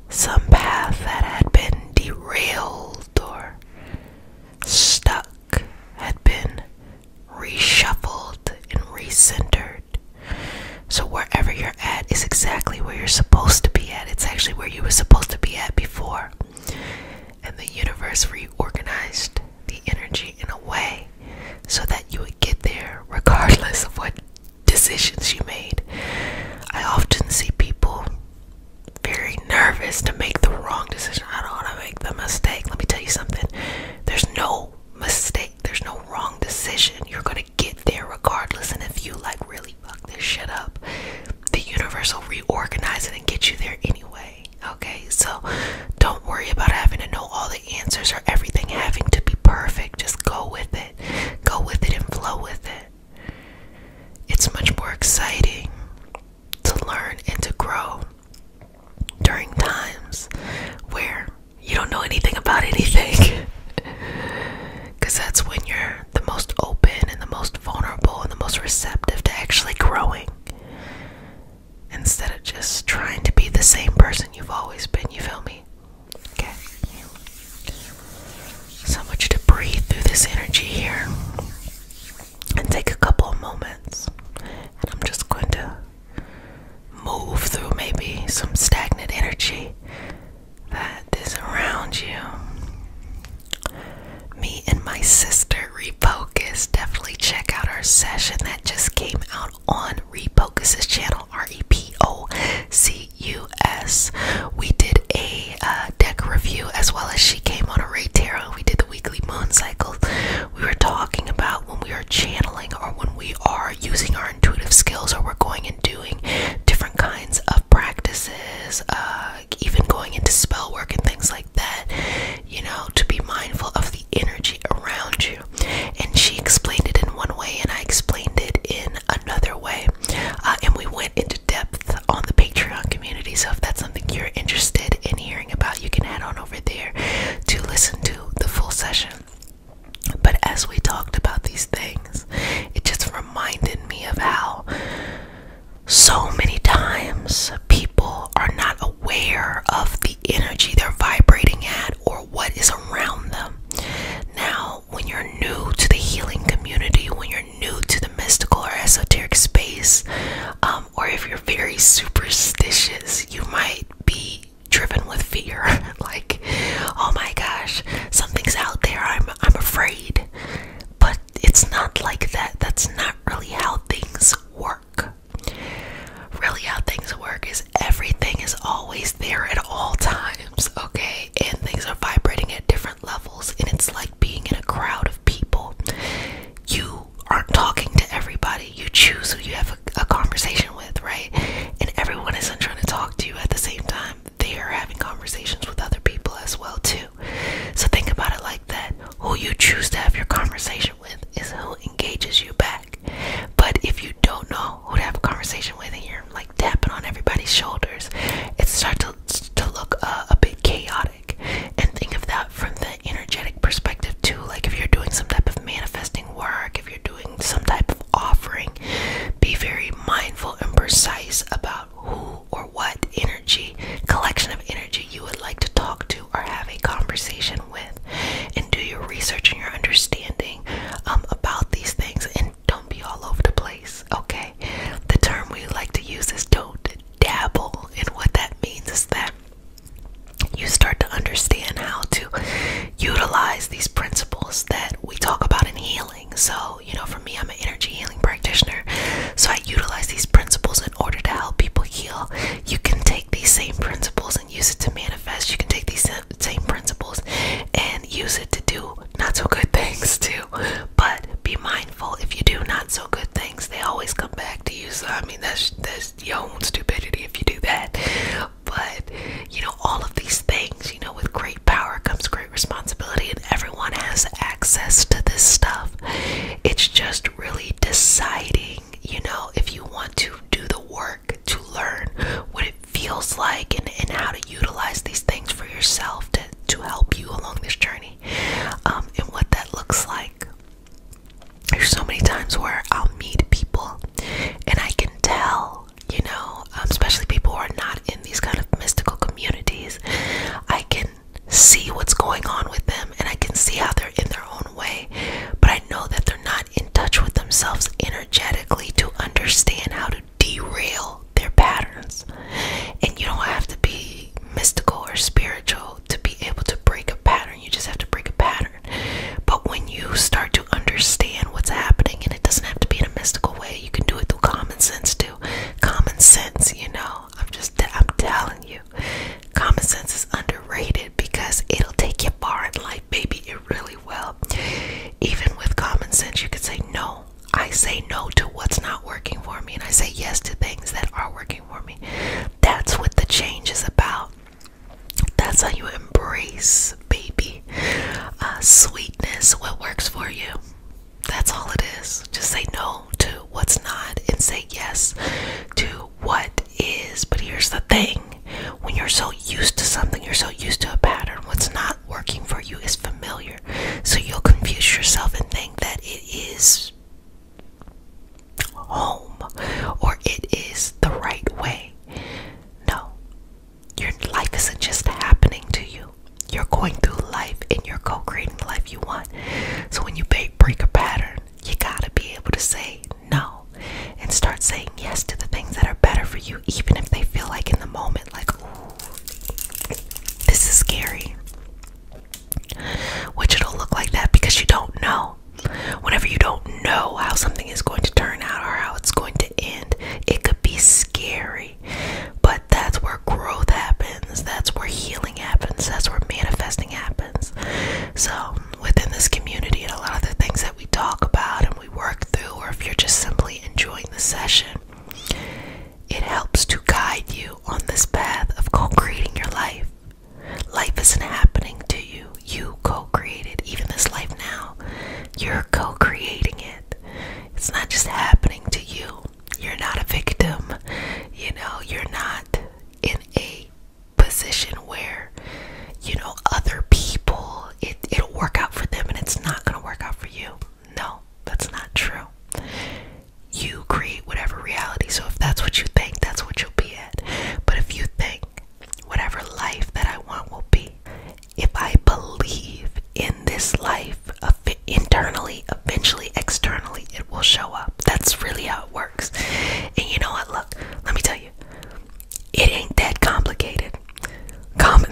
Some path that had been derailed or stuck had been reshuffled and recentered. So wherever you're at is exactly where you're supposed to be at. It's actually where you were supposed to be at before. And the universe reorganized the energy in a way so that you would get there regardless of what decisions you made. I often see people very nervous to make the wrong decision. I don't want to make the mistake. Let me tell you something. There's no mistake. There's no wrong decision. You're going to get there regardless. And if you like really fuck this shit up, the universe will reorganize it and get you there anyway. Okay, so don't worry about having to know all the answers or everything having to be perfect. Just go with it. Go with it and flow with it. It's much more exciting to learn and to grow during times where you don't know anything about anything. Because that's when you're the most open and the most vulnerable and the most receptive to actually growing, instead of just trying to be the same person you've always been. You feel me? Okay. So I want you to breathe through this energy here and take a couple of moments. And I'm just going to move through maybe some stagnant energy that is around you. Me and my sister Refocus, definitely check out our session that just came out on Refocus's channel, ReikiHealingHope. We did a deck review, as well as she came on a Ray Tarot. We did the weekly moon cycles. We were talking about when we are channeling, or when we are using our intuitive skills, or we're going and doing different kinds of practices, even going into spell work and things like that, you know, to be mindful of the energy around you. And she explained it in one way and I explained it in another way, and we went into depth on the Patreon community. So if that's something you're interested in hearing about, you can head on over there to listen to the full session. But as we talked about these things, it just reminded me of how so many times people are not aware of the energy they're vibrating at or what is around them. Now, when you're new to the healing community, when you're new to the mystical or esoteric space, or if you're very superstitious, you might be driven with fear. Like, oh my gosh, something's out there, I'm afraid. But it's not like that. That's not really how things work. Really how things work is everything is always there at all times, okay? And things are vibrating at different levels, and it's like being in a crowd of people. You aren't talking to everybody. You choose who you have a conversation with, right? And everyone isn't trying to talk to you at the same time. They are having conversations with other people as well too. So think about it like that. Who you choose to have your conversation with is who engages you back. But if you don't know who to have a conversation with and you're like tapping on everybody's shoulders, it starts to look a bit chaotic. And think of that from the energetic perspective too. Like if you're doing some type of manifesting work, if you're doing some type of offering, be very mindful and precise about who or what energy, collection of energy you would like to talk to or have a conversation with. And do your research and your understanding about these things, and don't be all over the place, okay? The term we like to use is don't dabble, and what that means is that you start to understand how to utilize these principles that we talk about in healing. So, you know, for me, I'm an energy healing practitioner, so I utilize these principles in order to help people heal. You can take these same principles and use it to manifest. You can take these same principles and use it to do not so good things too. But be mindful, if you do not so good things, they always come back to you. So I mean, that's your own stupidity if you do that. But you know, all of these things, you know, with great power comes great responsibility, and everyone has access to this stuff. It's just really deciding, you know, if you want to do the work to learn what it feels like and how to utilize these things for yourself to help you along this journey, and what that looks like. There's so many times where I'll meet people and I can tell, you know, especially people who are not in these kind of mystical communities, I can see what's going on with them and I can see how they're in their own way, but I know that they're not in touch with themselves energetically to understand how to derail their patterns. And you don't have to be mystical or spiritual to be able to break a pattern. You just have to break a pattern. But when you start to understand what's happening, and it doesn't have to be in a mystical way, you can do it through common sense too. Common sense, you know, I'm telling you, common sense is underrated because it'll take you far in life, baby. It really will. Even with common sense, you could say no. I say no to what's not working for me, and I say yes to things that are working for me. That's what the change is about. That's how you embrace, baby, sweetness, what works for you. That's all it is. Just say no to what's not and say yes to what is. But here's the thing. When you're so used to something, you're so used to a pattern, what's not working for you is familiar. So you'll confuse yourself and think that it is home or it is the right way. No. Your life isn't just happening to you. You're going through life and you're co-creating the life you want. So when you break a pattern, you gotta be able to say no and start saying yes to the things that are better for you, even if they feel like in the moment, like, ooh, this is scary. Which it'll look like that because you don't know. Whenever you don't know how something is going to turn out or how it's going to end, it could be scary. But that's where growth happens. That's where healing happens. That's where manifesting happens. So within this community and a lot of the things that we talk about and we work through, or if you're just simply enjoying the session, it helps to guide you on this path of co-creating your life. Life isn't happening to you. You co-create it. Even this life now, you're co-creating it. It's not just happening to you. You're not a victim. You know, you're not in a position where, you know, other people, it'll work out for them and it's not going to work out for you. No, that's not true. You create whatever reality. So if that's what you think, that's what you'll be at. But if you think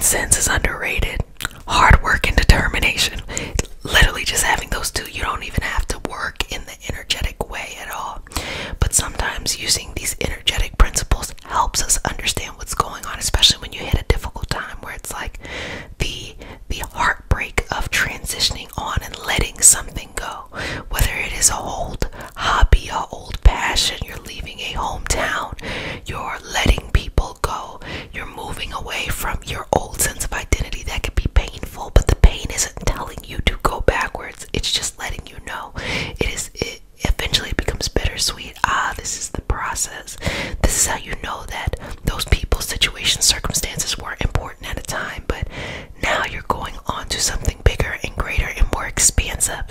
common sense is underrated. Hard work and determination. Literally just having those two. You don't even have to work in the energetic way at all. But sometimes using these energetic principles helps us understand what's going on, especially when you hit a difficult time where it's like the heartbreak of transitioning on and letting something go. Whether it is an old hobby, an old passion, you're leaving a hometown, you're letting people go, you're moving away from your old sense of identity. That could be painful, but the pain isn't telling you to go backwards. It's just letting you know. It eventually becomes bittersweet. This is the process. This is how you know that those people, situations, circumstances were important at a time, but now you're going on to something bigger and greater and more expansive.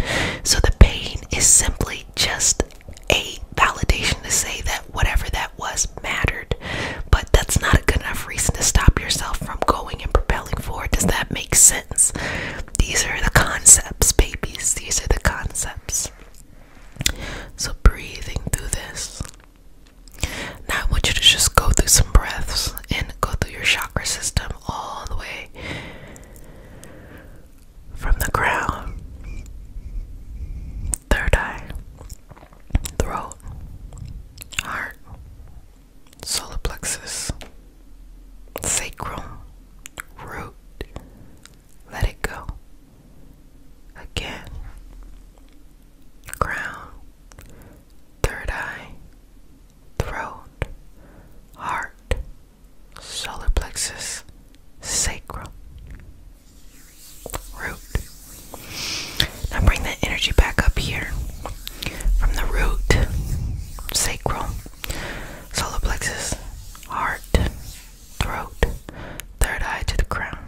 So the pain is simply just a validation to say that whatever that was mattered. But that's not a good enough reason to stop yourself from going and propelling forward. Does that make sense? These are the concepts, babies. These are the concepts. So breathing through this. Now I want you to just go through some breaths and go through your chakra system all the way from the crown, third eye, throat, heart, solar plexus, sacrum, root. Let it go. Again. Crown, third eye, throat, heart, solar plexus, sacrum, root. Now bring that energy back up here from the root, sacrum, solar plexus, heart, throat, third eye to the crown,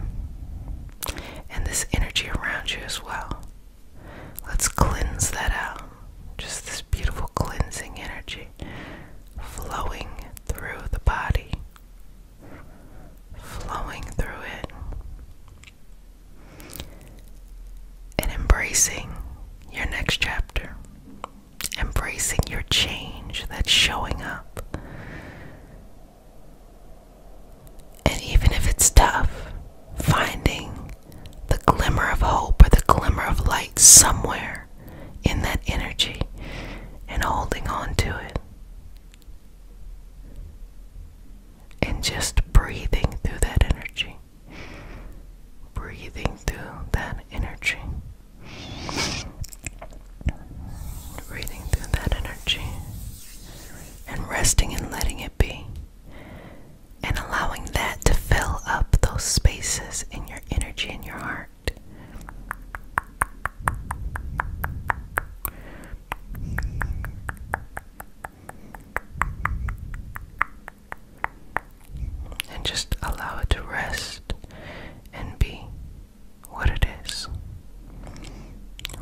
and this energy around you as well. Let's cleanse that out. Just this beautiful cleansing energy flowing through the body, flowing through it, and embracing your next chapter, embracing your change that's showing up. And even if it's tough, finding the glimmer of hope or the glimmer of light somewhere in that energy and holding on to it and just breathing through that energy, breathing through that energy, breathing through that energy, and resting and letting it be, and allowing that to fill up those spaces in your energy and your heart. And just allow it to rest and be what it is.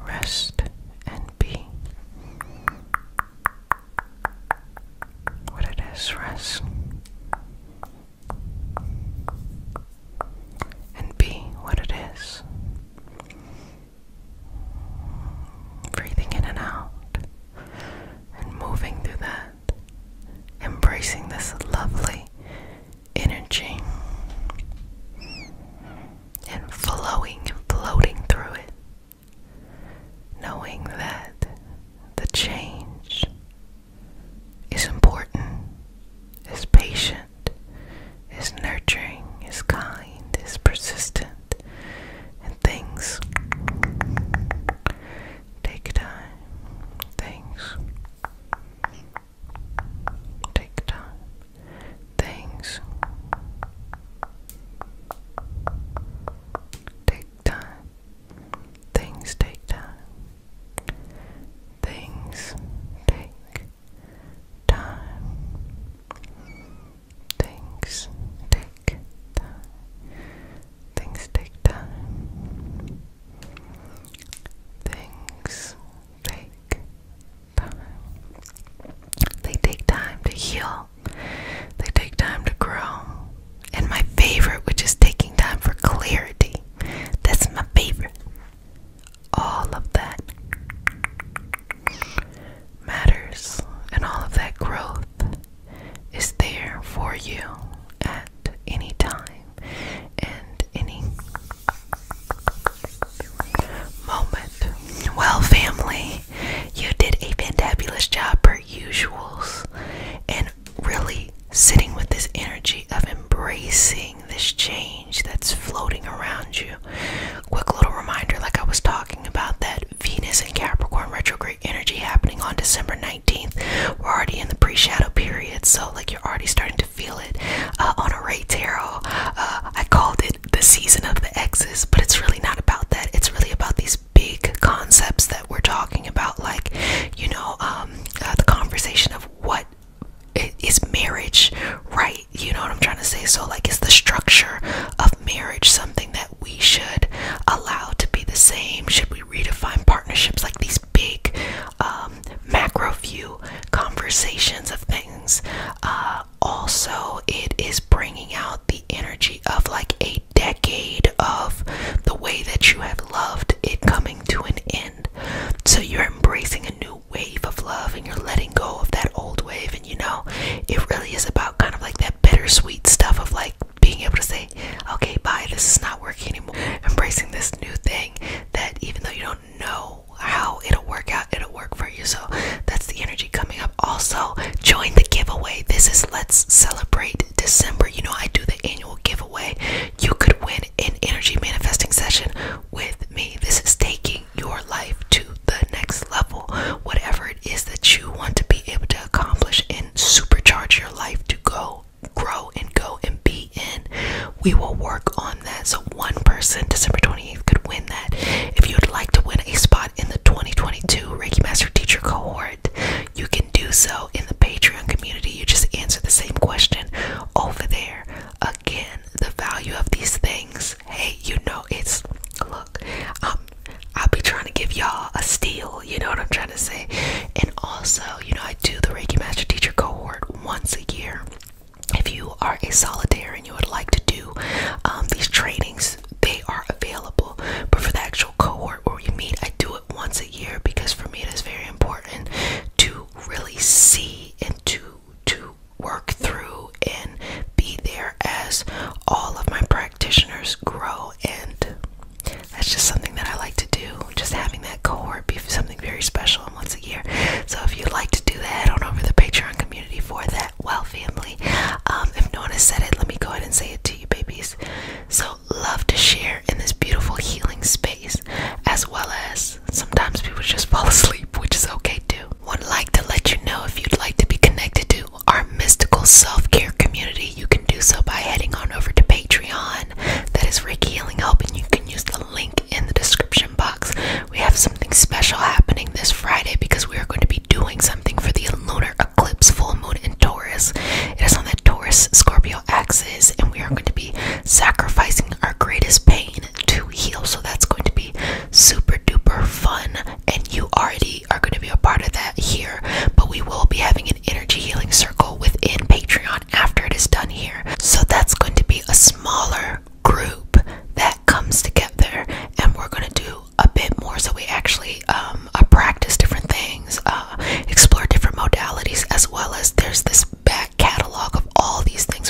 Rest and be what it is. Rest and be what it is. Breathing in and out and moving through that, embracing this lovely energy and flowing and floating through it, knowing that the change is important, is patient, is nurturing, is kind, is persistent, and things take time. Things take time. Things take time. Things take time. Things take time. Things take time. Things take time. Things take time. They take time to heal. They take time to grow. And my favorite, which is taking time for clarity. That's my favorite. All of that matters, and all of that growth is there for you at any time and embracing this change that's floating around you. Quick little reminder, like I was talking about, that Venus and Capricorn retrograde energy happening on December 19th. We're already in the pre-shadow period, so like you're already starting to feel it. On a Ray Tarot, I called it the season of the X's, but it's really not about that. It's really about these big concepts that we're talking about, like, you know, the conversation of what is marriage, right? You know what I'm trying to say? So like, is the structure of marriage something that we should allow to be the same? Should we redefine partnerships? Like these big macro view conversations of things. Also, it is bringing out the energy of like a decade of the way that you have loved it coming to an end. So you're embracing a new wave of love and you're letting go of that old wave. And you know, it really is about kind of like that bittersweet stuff of like being able to say, okay, bye, this is not working anymore. Embracing this new thing that even though you don't know how it'll work out, it'll work for you. So that's the energy coming up. Also, join the giveaway. This is Let's Celebrate December. You know, I do the annual giveaway. You could win an energy manifesting session with me. This is taking your life to the next level. Whatever it is that you want to be able to accomplish and supercharge your life to go, grow, and go and be in, we will work on that. So one person, December 28th, could win that. If you would like to win a spot in the 2022 Reiki Master Teacher Cohort, you can do so in the Patreon community. You just answer the same question over there. Again, the value of these things, hey, you know, it's, look, I'll be trying to give y'all a steal, you know what I'm trying to say. And also, you know, I do the Reiki Master Teacher Cohort once a year. If you are a solitaire and you would like to do these trainings, they are available. But for the actual cohort where we meet, I do it once a year because for me it is very important to really see and to work through and be there as all of my practitioners grow. And that's just something that I like to do. Just having that cohort be something very special and once a year. So if you'd like to do that, head on over to the Patreon community for that. Well, family, if no one has said it, let me go ahead and say it to you, babies. So love to share in this beautiful healing space, as well as sometimes people just fall asleep, which is okay too. Would like to let you know, if you'd like to be connected to our mystical self-care community, you can do so by heading on over to Patreon. That is Reiki Healing Hope, and you can use the link in the description box. We have something special happening this Friday because we are going to be doing something for the lunar eclipse full moon in Taurus. It is on that Taurus Scorpio axis, and we are going to be sacrificing our greatest pain to heal. So that's going to be super duper fun, and you already are going to be a part of that here. But we will be having an energy healing circle within Patreon after it is done here. So that's going to be a smaller group that comes together, and we're going to do a bit more. So we actually practice different things, explore different modalities, as well as there's this back catalog of all these things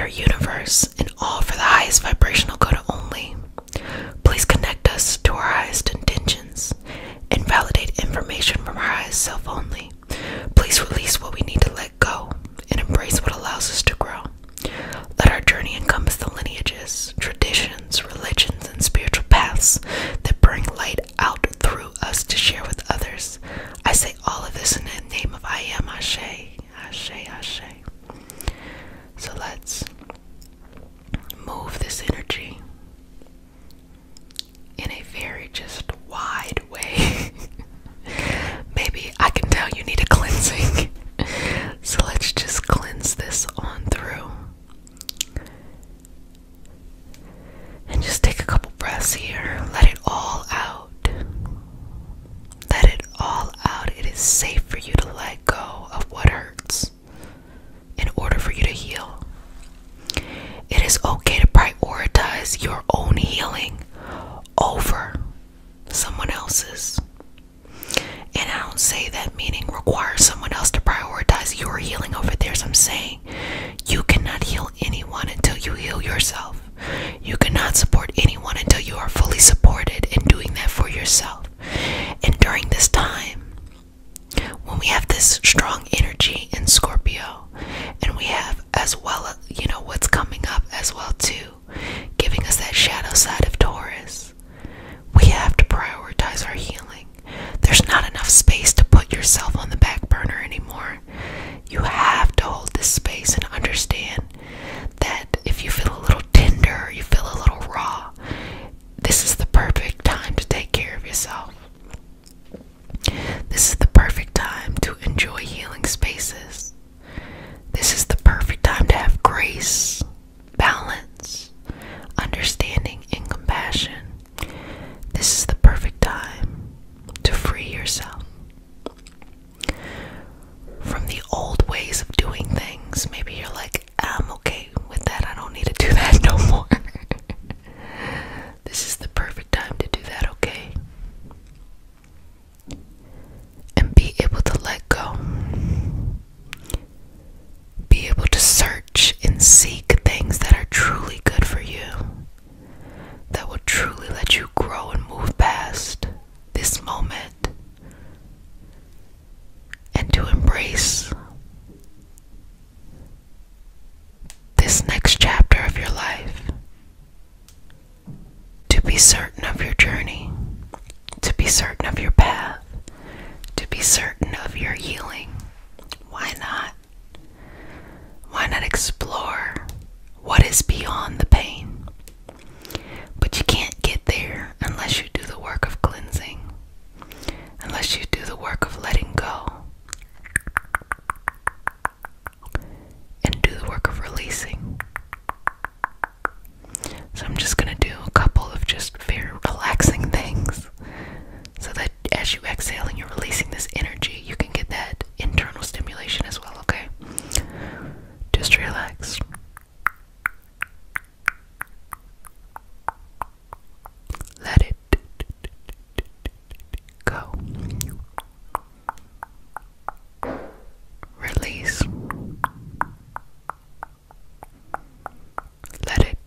universe, and all for the highest vibrational good only, please connect us to our highest intentions and validate information from our highest self only. Please release what we need to let go and embrace what allows us to grow. Let our journey encompass the lineages, traditions, religions, and spiritual paths that bring light out through us to share with others. I say all of this in the name of I am Lashea, Lashea, Lashea. So let's move this energy in a very just wide way. Maybe I can tell you need a cleansing. So let's just cleanse this on through. And just take a couple breaths here. Let it all out. Let it all out. It is safe for you to let go of what hurts in order for you to heal. It is okay to prioritize your own healing over someone else's. And I don't say that meaning require someone else to prioritize your healing over theirs. I'm saying you cannot heal anyone until you heal yourself. You cannot support anyone until you are fully supported in doing that for yourself. And during this time, when we have this strong energy in Scorpio, and we have as well, what's coming up as well too, giving us that shadow side of Taurus, we have to prioritize our healing. There's not enough space to put yourself on the back burner anymore. You have to hold this space and understand that if you feel a little tender, you feel a little raw, this is the perfect time to take care of yourself. This is the perfect time to enjoy healing spaces. This is the perfect time to have grace, balance, understanding, and compassion. This is the perfect time to free yourself from the old ways of doing things. Maybe you're like, I'm okay with that. I don't need to do that no more. This is the perfect time to do that, okay? And be able to let go. Be able to search and seek things that are truly good for you, that will truly let you grow and move past this moment, and to embrace this next chapter of your life, to be certain of your journey, to be certain of your path, to be certain of your healing. Why not? Why not explore what is beyond the pain? But you can't get there unless you do the work of cleansing, unless you do the work of letting go, and do the work of releasing. So I'm just going to do a couple of just very relaxing things so that as you exhale and you're releasing this energy, you can get that internal stimulation as well, okay? Just relax. Let it go. Release. Let it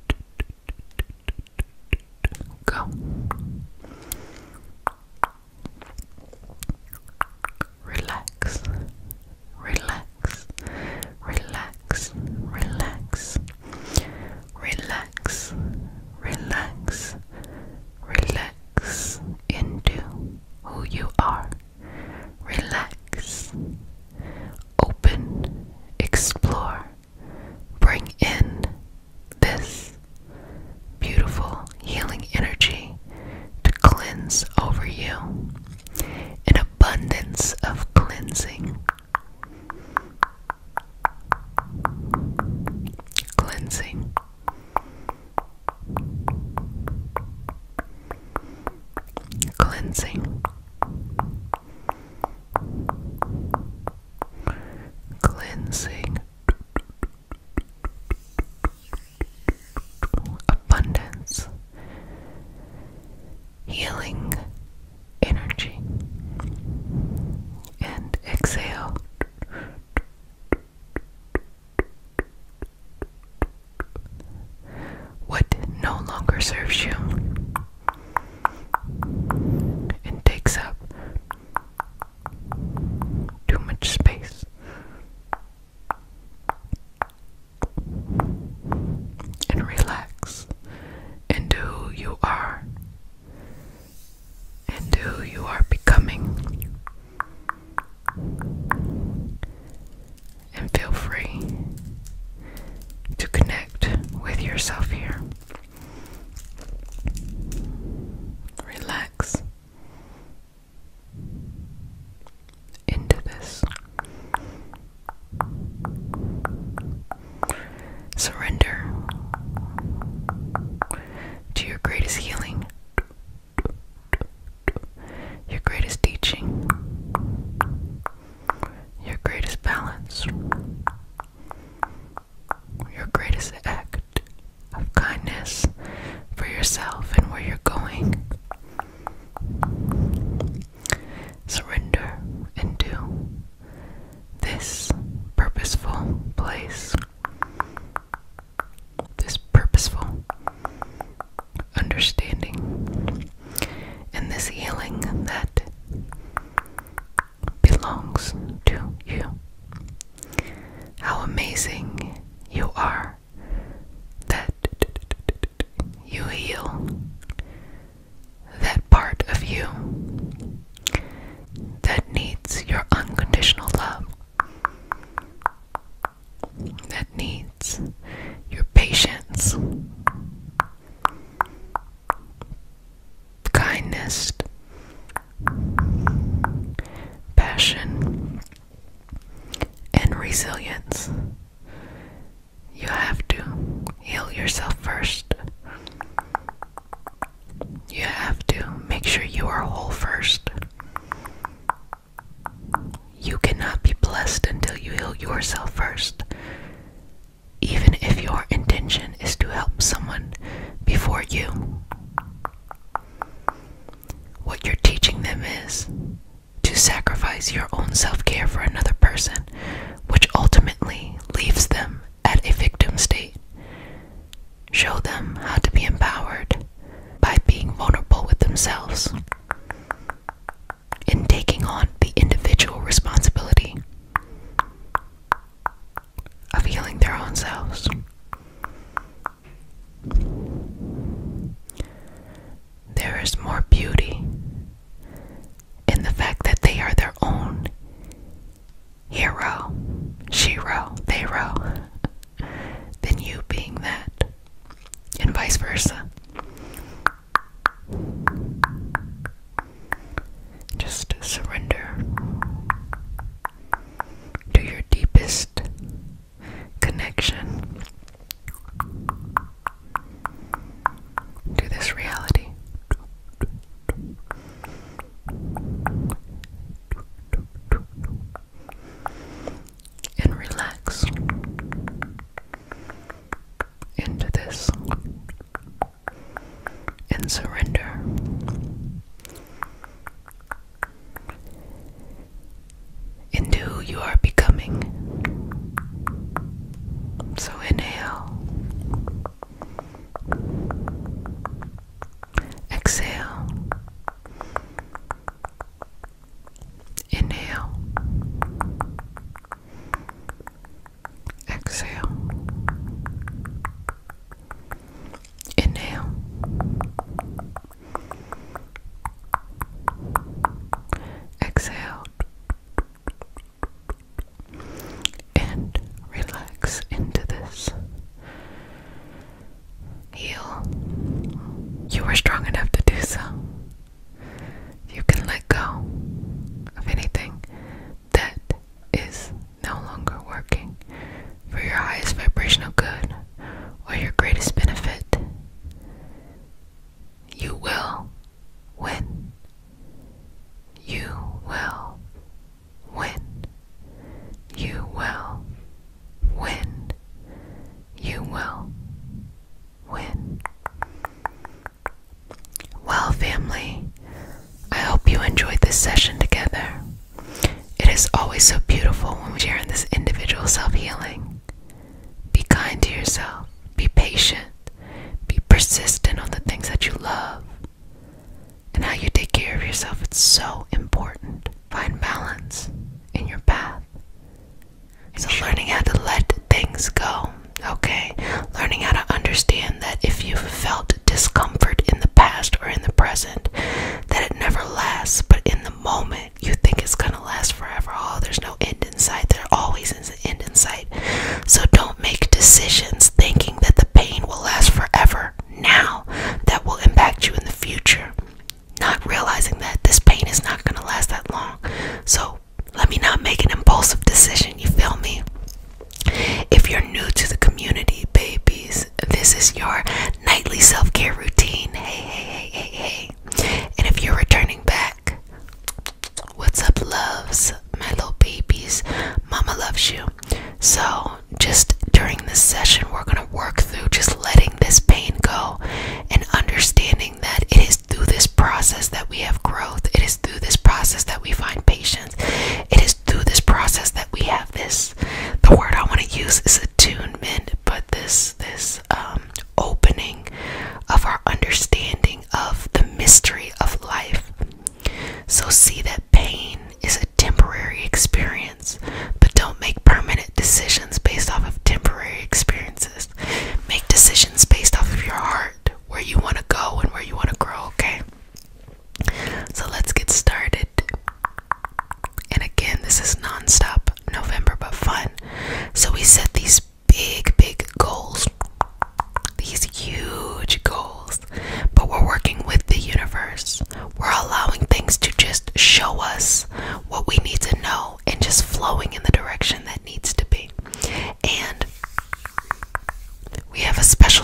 go. Relax. Relax. Relax. Relax. Relax. Relax. Relax into who you are. Relax. Open. Explore. Bring in this beautiful healing energy to cleanse over you. An abundance of cleansing. Cleansing. Cleansing. Cleansing. Abundance. Healing energy. And exhale. no longer serves you and takes up too much space. And relax into who you are and who you are becoming. And feel free to connect with yourself here. Relax into this. Surrender to your greatest healing, your greatest teaching, your greatest balance, your greatest act of kindness for yourself and where you're going. Surrender into this purposeful place, this purposeful understanding, and this healing that belongs to you. How amazing you are that you heal that part of you that needs your unconditional love, that needs your patience, kindness, passion, and resilience. You have to heal yourself first. You have to make sure you are whole first. You cannot be blessed until you heal yourself first. Even if your intention is to help someone before you. What you're teaching them is to sacrifice your own self-care for another person, which ultimately leaves them at a victim state. Show them how to be empowered by being vulnerable with themselves and taking on the individual responsibility of healing their own selves. There is more beauty in the fact that they are their own hero, shero, theyro, than you being that, and vice versa. Just surrender to your deepest connection to this reality. And relax into this and surrender into who you are becoming. So inhale, exhale, inhale, exhale, inhale,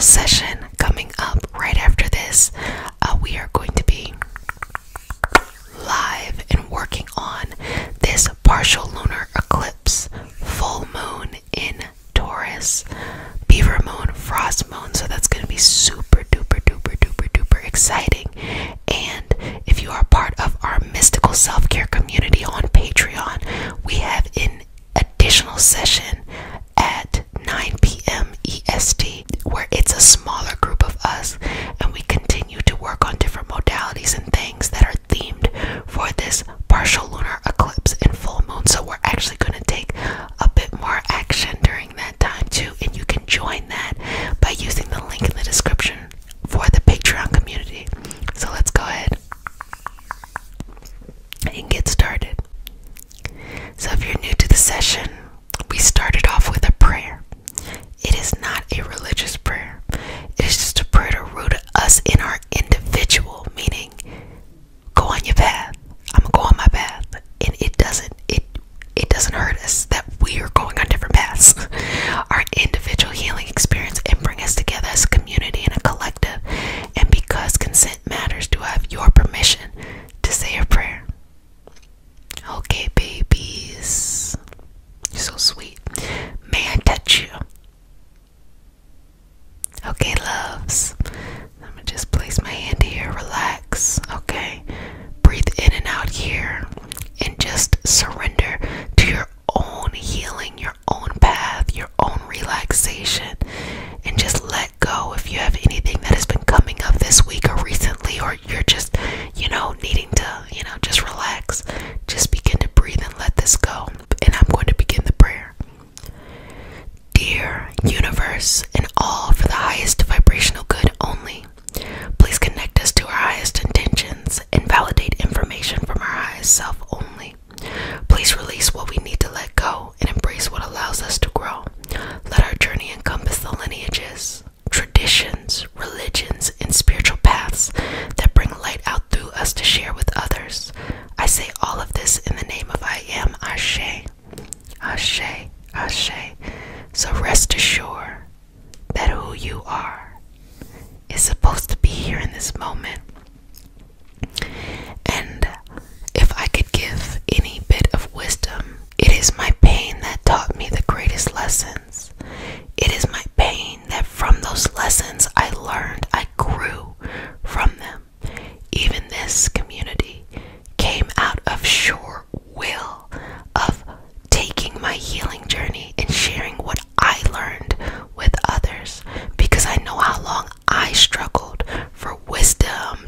special session coming up right after this. We are going to be live and working on this partial lunar eclipse, full moon in Taurus, beaver moon, frost moon. So that's going to be super duper duper duper duper exciting. And if you are part of our mystical self-care community on Patreon, we have an additional session at 9 p.m. EST where it's a smaller group of us, and we continue to work on different modalities and things that are themed for this partial lunar eclipse and full moon. So we're actually going to take a bit more action during that time too, and you can join that by using the link in the description for the Patreon community. So let's go ahead and get started. So if you're new to the session, we started off with a prayer. It is not a religious prayer. It is just a prayer to root us in our individual, meaning go on your path. I'm gonna go on my path, and it doesn't hurt us that we are going on different paths. Our individual healing experience, and bring us together as a community and a collective. And because consent matters, do I have your permission to say a prayer? Okay, babies, you're so sweet. May I touch you? Okay, loves. I'm gonna just place my hand here, relax, okay? Breathe in and out here, and just surrender to your own healing, your own path, your own relaxation, and just let go. If you have anything that has been coming up this week or recently, or you're just, needing to, just relax, just begin to breathe and let this go. And I'm going to begin the prayer. Dear universe and all for the highest vibrational good only, please connect us to our highest intentions and validate information from our highest self only. Please release what we need to let go and embrace what allows us to grow. Let our journey encompass the lineages, traditions, religions, and spiritual paths that bring light out through us to share with others. I say all of this in the name of I am, Ashe, Ashe, Ashe. So rest assured that who you are is supposed to be here in this moment. And if I could give any bit of wisdom, it is my pain that taught me the greatest lessons. It is my pain that from those lessons I learned, I grew from them. Even this community came out of sure will of taking my healing journey and sharing what I learned with others, because I know how long I struggled for wisdom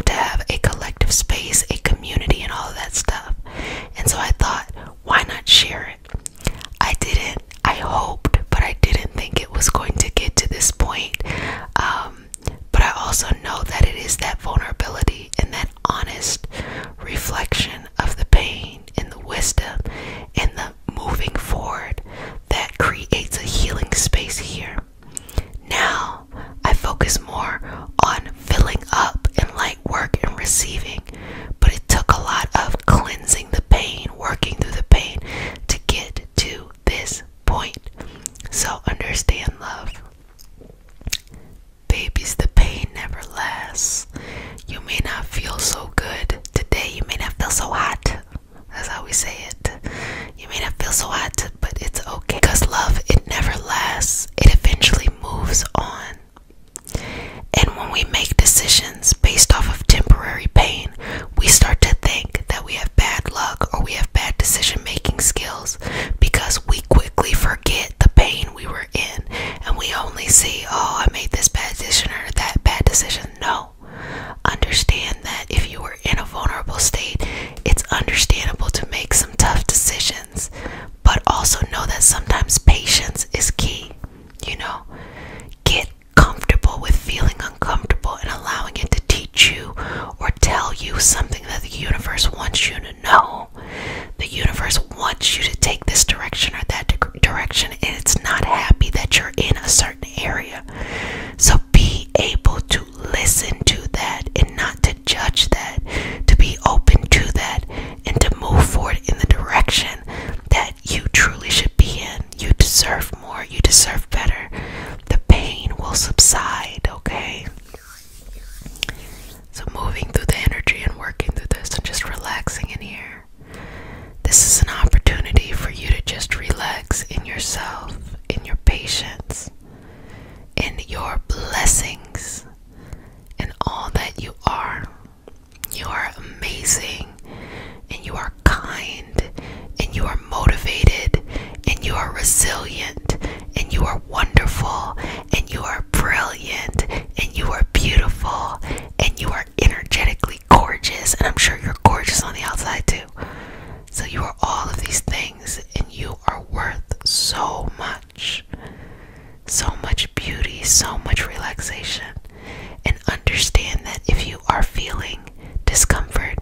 discomfort,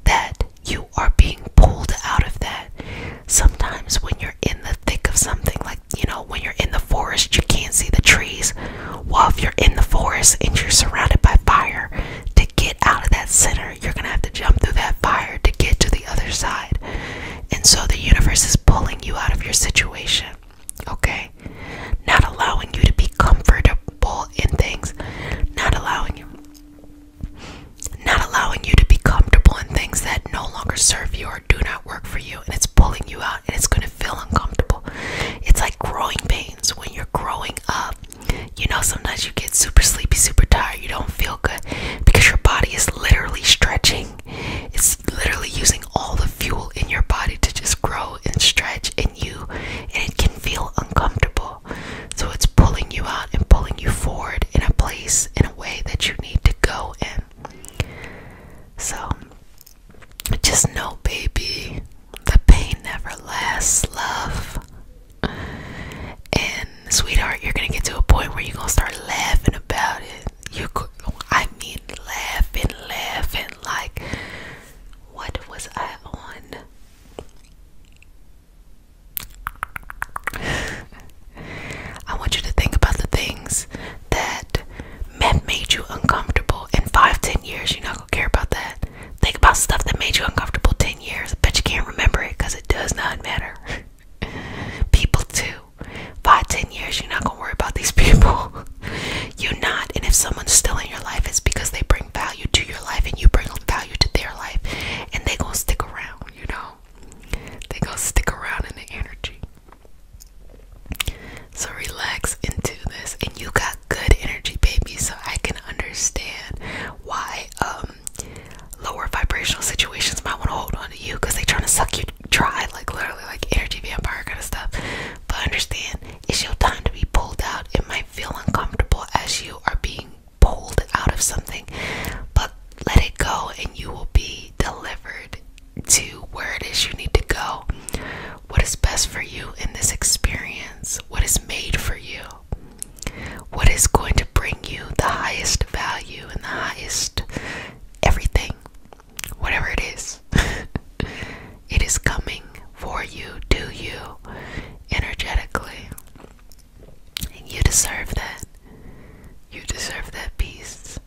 that you are being pulled out of that. Sometimes when you're in the thick of something, like, when you're in the forest, you can't see the trees. Well, if you're in the forest and you're surrounded by fire, to get out of that center, you're gonna have to jump through that fire to get to the other side. And so the universe is pulling you out of your situation, okay? Not allowing you to be comfortable in things, not allowing you to be comfortable in things that no longer serve you or do not work for you, and it's pulling you out, and it's going to feel uncomfortable. It's like growing pains when you're growing up. Sometimes you get super sleepy, super tired, you don't feel good because your body is literally stretching. It's literally using all the fuel in your body to just grow and stretch, and it can feel uncomfortable. So it's pulling you out and pulling you forward in a place, in a way that you need to go in. So just know, baby, the pain never lasts, love. And sweetheart, you're gonna get to a point where you're gonna start laughing about it. Laughing like, what was I on? I want you to think about the things that made you uncomfortable. In 5-10 years, you're not gonna care about that. Think about stuff that made you uncomfortable 10 years. I bet you can't remember it because it does not matter. People too. 5-10 years, you're not gonna worry about these people. You're not. And if someone's still in your life, it's because they bring value to your life and you bring value to their life, and they gonna stick around. They gonna stick around in the energy. So relax into this, and you got good energy, baby. So I can understand why lower vibrational situations might want to hold on to you, because they're trying to suck you dry, like literally, like energy vampire kind of stuff. But understand, it's your time to be pulled out. It might feel uncomfortable as you are being pulled out of something, but let it go, and you will be delivered to where it is you need to go. What is best for you in this experience? What is made for you? What is going to bring you the highest value and the highest everything? Whatever it is, it is coming for you, to you, energetically. And you deserve that. You deserve that peace.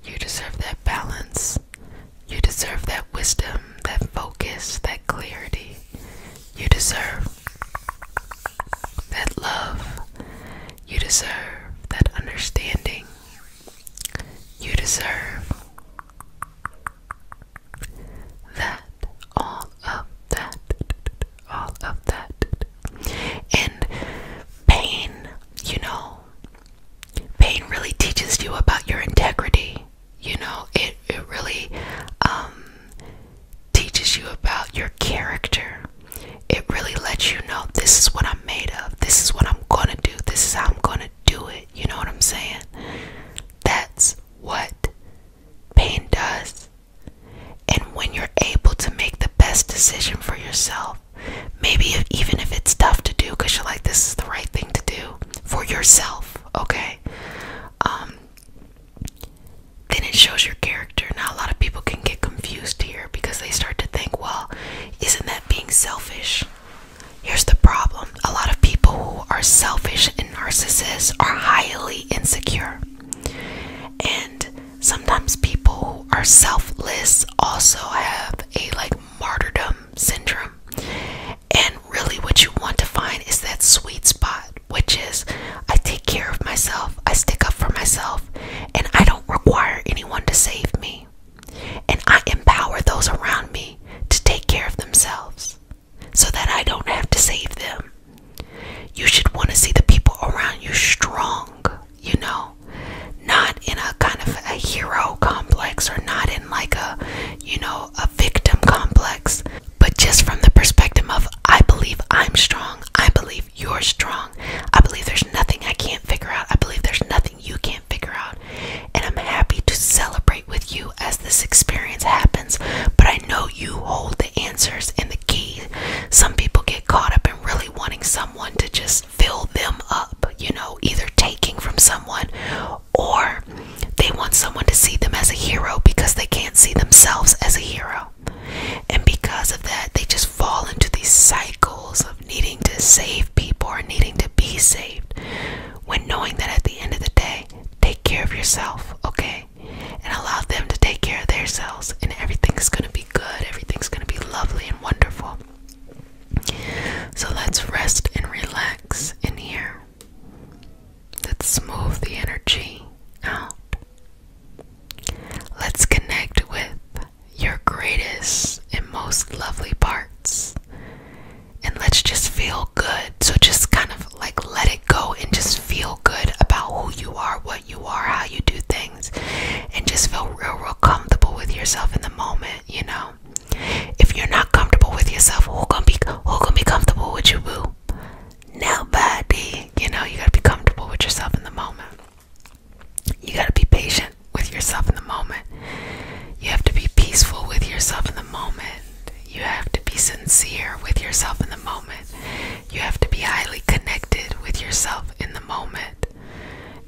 You deserve that balance. You deserve that wisdom, that focus, that clarity. You deserve that love. You deserve that understanding. You deserve that, all of that. And pain, pain really teaches you about your integrity. It really teaches you about your character. It really lets you know, this is what I'm made of. This is what I'm gonna do. This is how I'm gonna do it. You know what I'm saying? That's what pain does. And when you're able to make the best decision for yourself, maybe even if it's tough to do, because you're like, this is the right thing to do for yourself, okay? Then it shows your character. Now, a lot of people can get confused here because they start to think, well, isn't that being selfish? Here's the problem. A lot of people who are selfish and narcissists are highly insecure. And sometimes people who are selfless also have a martyrdom syndrome. And really what you want to find is that sweet spot, which is, I take care of myself, I stick up for myself, and I don't require anyone to save me. And I empower those around me to take care of themselves so that I don't have to save them. You should want to see the people around you strong, not in a kind of a hero complex, or not in a themselves as a hero. And because of that, they just fall into these cycles of needing to save people or needing to be saved, when knowing that at the end of the day, take care of yourself, okay? And allow them to take care of themselves, and everything's going to be good. Everything's going to be lovely and wonderful. So let's rest and relax in here. Let's smooth the energy out. Let's connect with your greatest and most lovely parts. And let's just feel good. So just kind of like let it go and just feel good about who you are, what you are, how you do things. And just feel real comfortable with yourself in the moment, you know. If you're not comfortable with yourself, who gonna be comfortable with you, boo? Nobody. You know, you gotta be comfortable with yourself in the moment. You gotta be patient with yourself in the moment. You have to be peaceful with yourself in the moment. You have to be sincere with yourself in the moment. You have to be highly connected with yourself in the moment.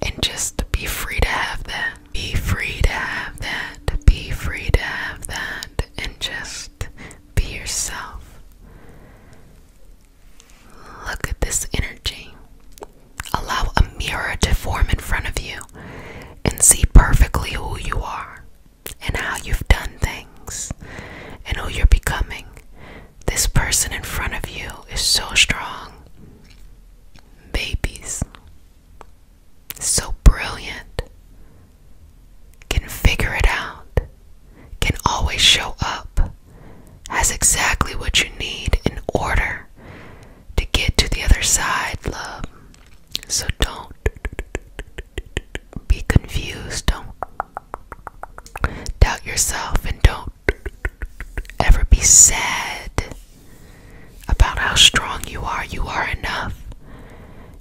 And just be free to have that. Be free to have that. Be free to have that. And just be yourself. Look at this energy. Allow a mirror to form in front of you and see perfectly who you are and how you've done things and who you're becoming. This person in front of you is so strong. Babies. So brilliant. Can figure it out. Can always show up. Has exactly what you need in order to get to the other side, love. So don't be confused. Don't doubt yourself, and don't ever be sad about how strong you are. You are enough.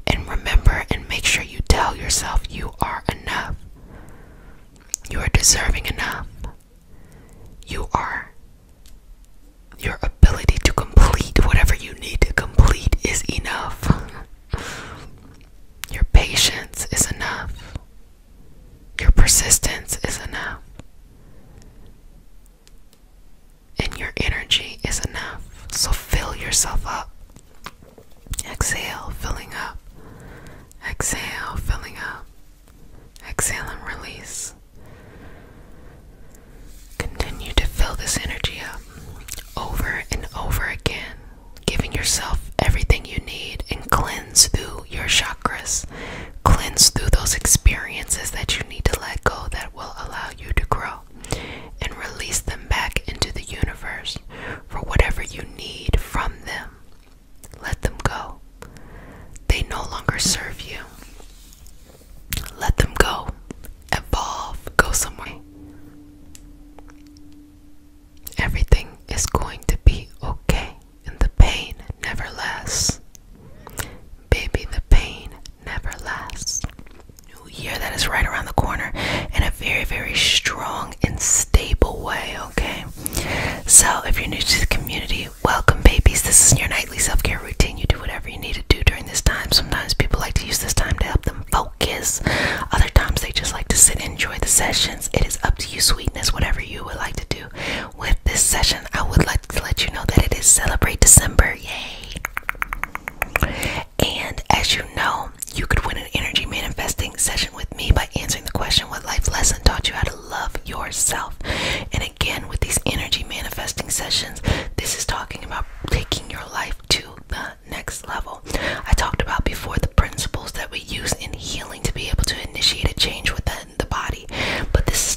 And remember and make sure you tell yourself you are enough. You are deserving enough. You are. Your ability to complete whatever you need to complete is enough. Your patience is enough. Your persistence is enough. And your energy is enough. So fill yourself up. Exhale, filling up. Exhale, filling up. Exhale and release. Continue to fill this energy up over and over again, giving yourself everything you need, and cleanse through your chakras. Cleanse through those experiences that you need to let go, that will allow you to grow, and release them back into the universe for whatever you need from them. Let them go. They no longer serve you. Let them go. Evolve. Go somewhere. Everything is going to be okay, and the pain never lasts. Baby, the pain never lasts. New year that is right around the corner in a very strong and stable way, okay? So if you're new to the community, welcome, babies. This is your nightly self-care routine. You do whatever you need to do during this time. Sometimes people like to use this time to help them focus. Other times they just like to sit and enjoy the sessions. It is up to you, sweetness, whatever you would like to do with this session. I would like to let you know that it is Celebrate December. Yay! And as you know, you could win an energy manifesting session with me by answering the question, what life lesson taught you how to love yourself? And again, with these energy manifesting sessions, this is talking about taking your life to the next level. I talked about before the principles that we use in healing to be able to initiate a change within the body, but this is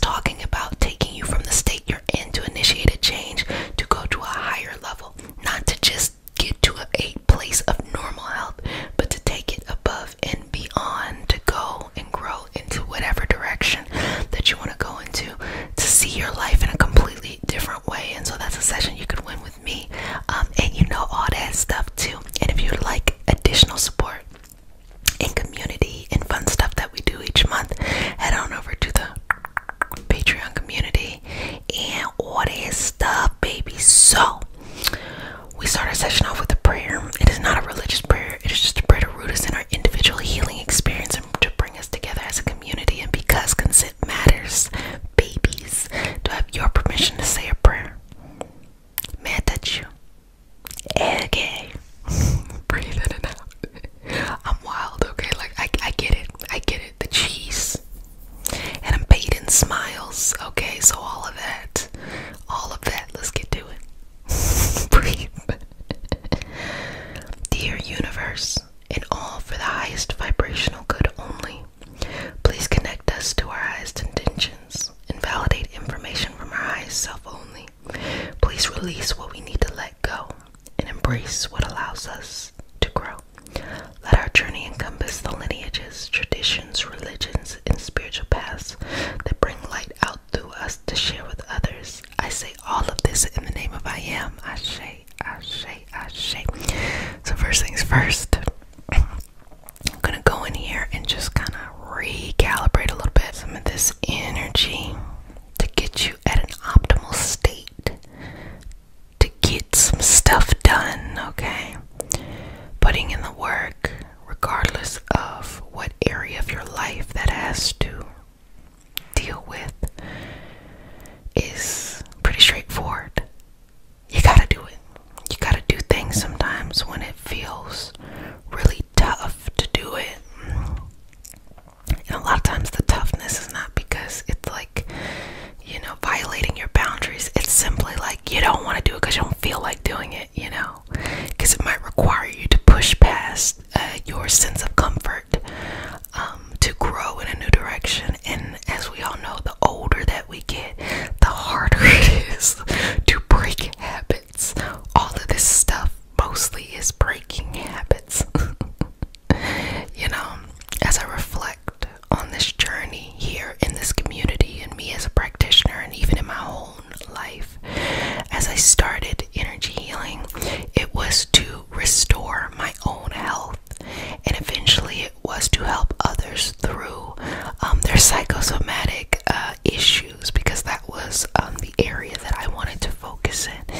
psychosomatic issues, because that was the area that I wanted to focus in.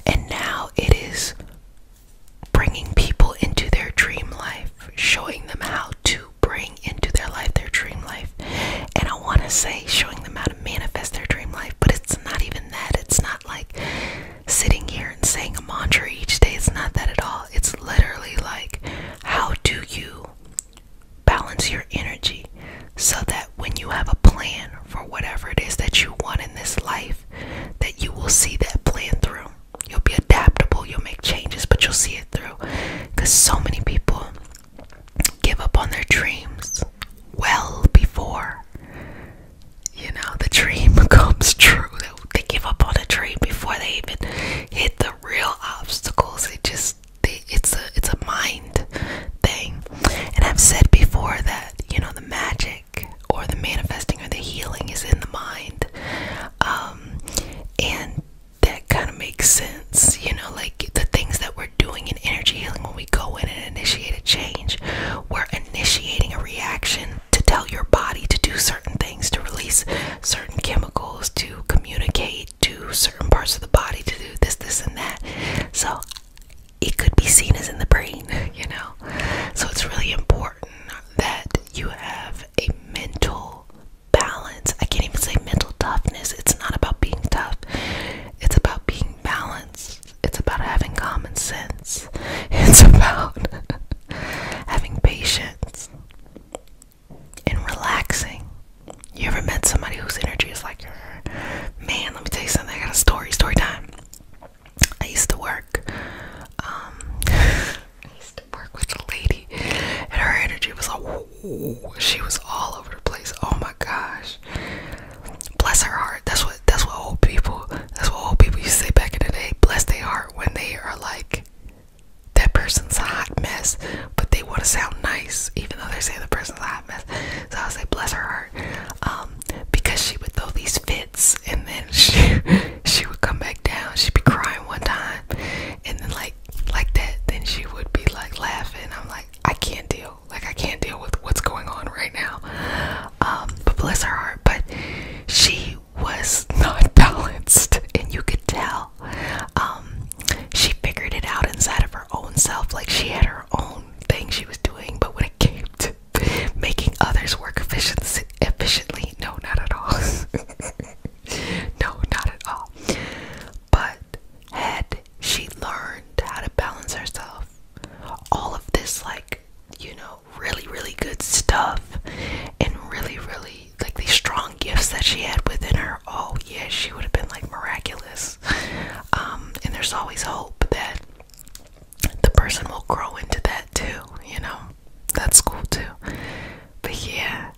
And now it is bringing people into their dream life, showing them how to bring into their life their dream life. And I want to say showing them how to manifest their dream life, but it's not even that. It's not like sitting here and saying a mantra each day. It's not that at all. It's literally like, how do you balance your energy so that when you have a plan for whatever it is that you want in this life, that you will see that plan through. You'll be adaptable, you'll make changes, but you'll see it through. Because so many people give up on their dreams well before, you know, the dream comes true. They give up on a dream before they even hit the real obstacles. It's a mind thing. And I've said before that, you know, the magic or the manifesting or the healing is in the mind. And that kind of makes sense, you know, like the things that we're doing in energy healing when we go in and initiate a change, we're initiating a reaction to tell your body to do certain things, to release certain chemicals, to communicate to certain parts of the body to do this, and that. So it could be seen as in the brain, you know. So it's really important that you have a mental balance. I can't even say mental toughness. It's not about being tough. It's about being balanced. It's about having common sense. It's about having patience and relaxing. You ever met somebody whose energy is like, man, let me tell you something. I got a story time. I used to work with a lady, and her energy was like, whoa, she was all over the place. Oh my gosh, bless her heart. That's what old people used to say back in the day. Bless their heart when they are like, that person's a hot mess, but they want to sound nice even though they're saying the person's a hot mess. So I would say bless her heart, because she would throw these fits, and then she would come back down. She'd be crying one time, and then like that, then she would be like laughing. I'm like, I can't deal with what's going on right now. But bless her heart, but she was not balanced, and you could tell. She figured it out inside of her own self. Like, she had her own thing she was doing, but when it came to making others work efficiently, no, not at all. No, not at all. But had she learned how to balance herself, all of this, like, you know, really, really good stuff, and really, really, like, these strong gifts that she had within her, oh yeah, she would have been like miraculous. And there's always hope that the person will grow into that too, you know. That's cool too. But yeah,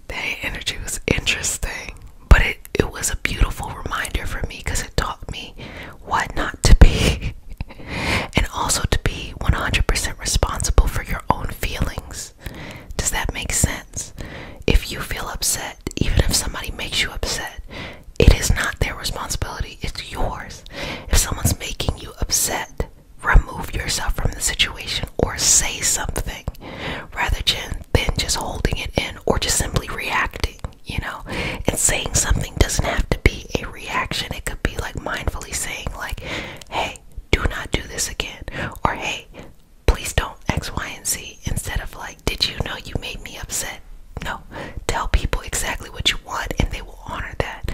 that energy was interesting, but it was a beautiful reminder for me, because it taught me what not to be and also to be 100% responsible for your own feelings. Does that make sense? If you feel upset, even if somebody makes you upset, it is not their responsibility, it's yours. If someone's making you upset, remove yourself from the situation or say something, rather than just holding it in or just simply reacting, you know. And saying something doesn't have to be a reaction. It could be like mindfully saying like, hey, do not do this again, or hey, please don't X, Y, and Z, instead of like, did you know you made me upset? No, tell people exactly what you want and they will honor that.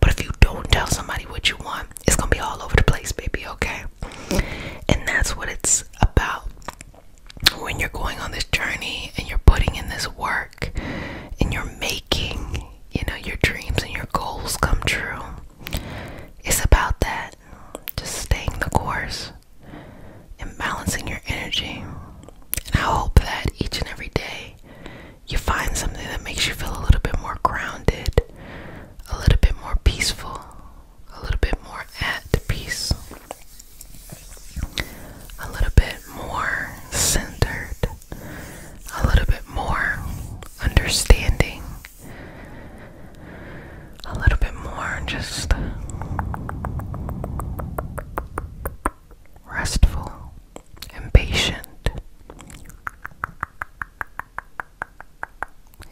But if you don't tell somebody what you want, it's gonna be all over the place, baby, okay? And that's what it's about when you're going on this journey and you're putting in this work and you're making, you know, your dreams and your goals come true. It's about that, just staying the course and balancing your energy. And I hope that each and every day you find something that makes you feel a little bit more grounded, a little bit more peaceful, a little bit more at peace, a little bit more centered, a little bit more understanding, a little bit more just restful and patient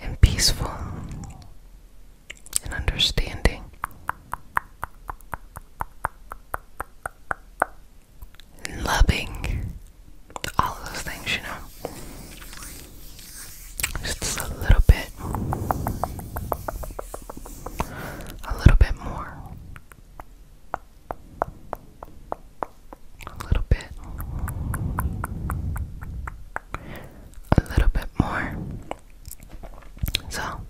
and peaceful. understanding, and loving, all of those things, you know. Just a little bit more, a little bit more. So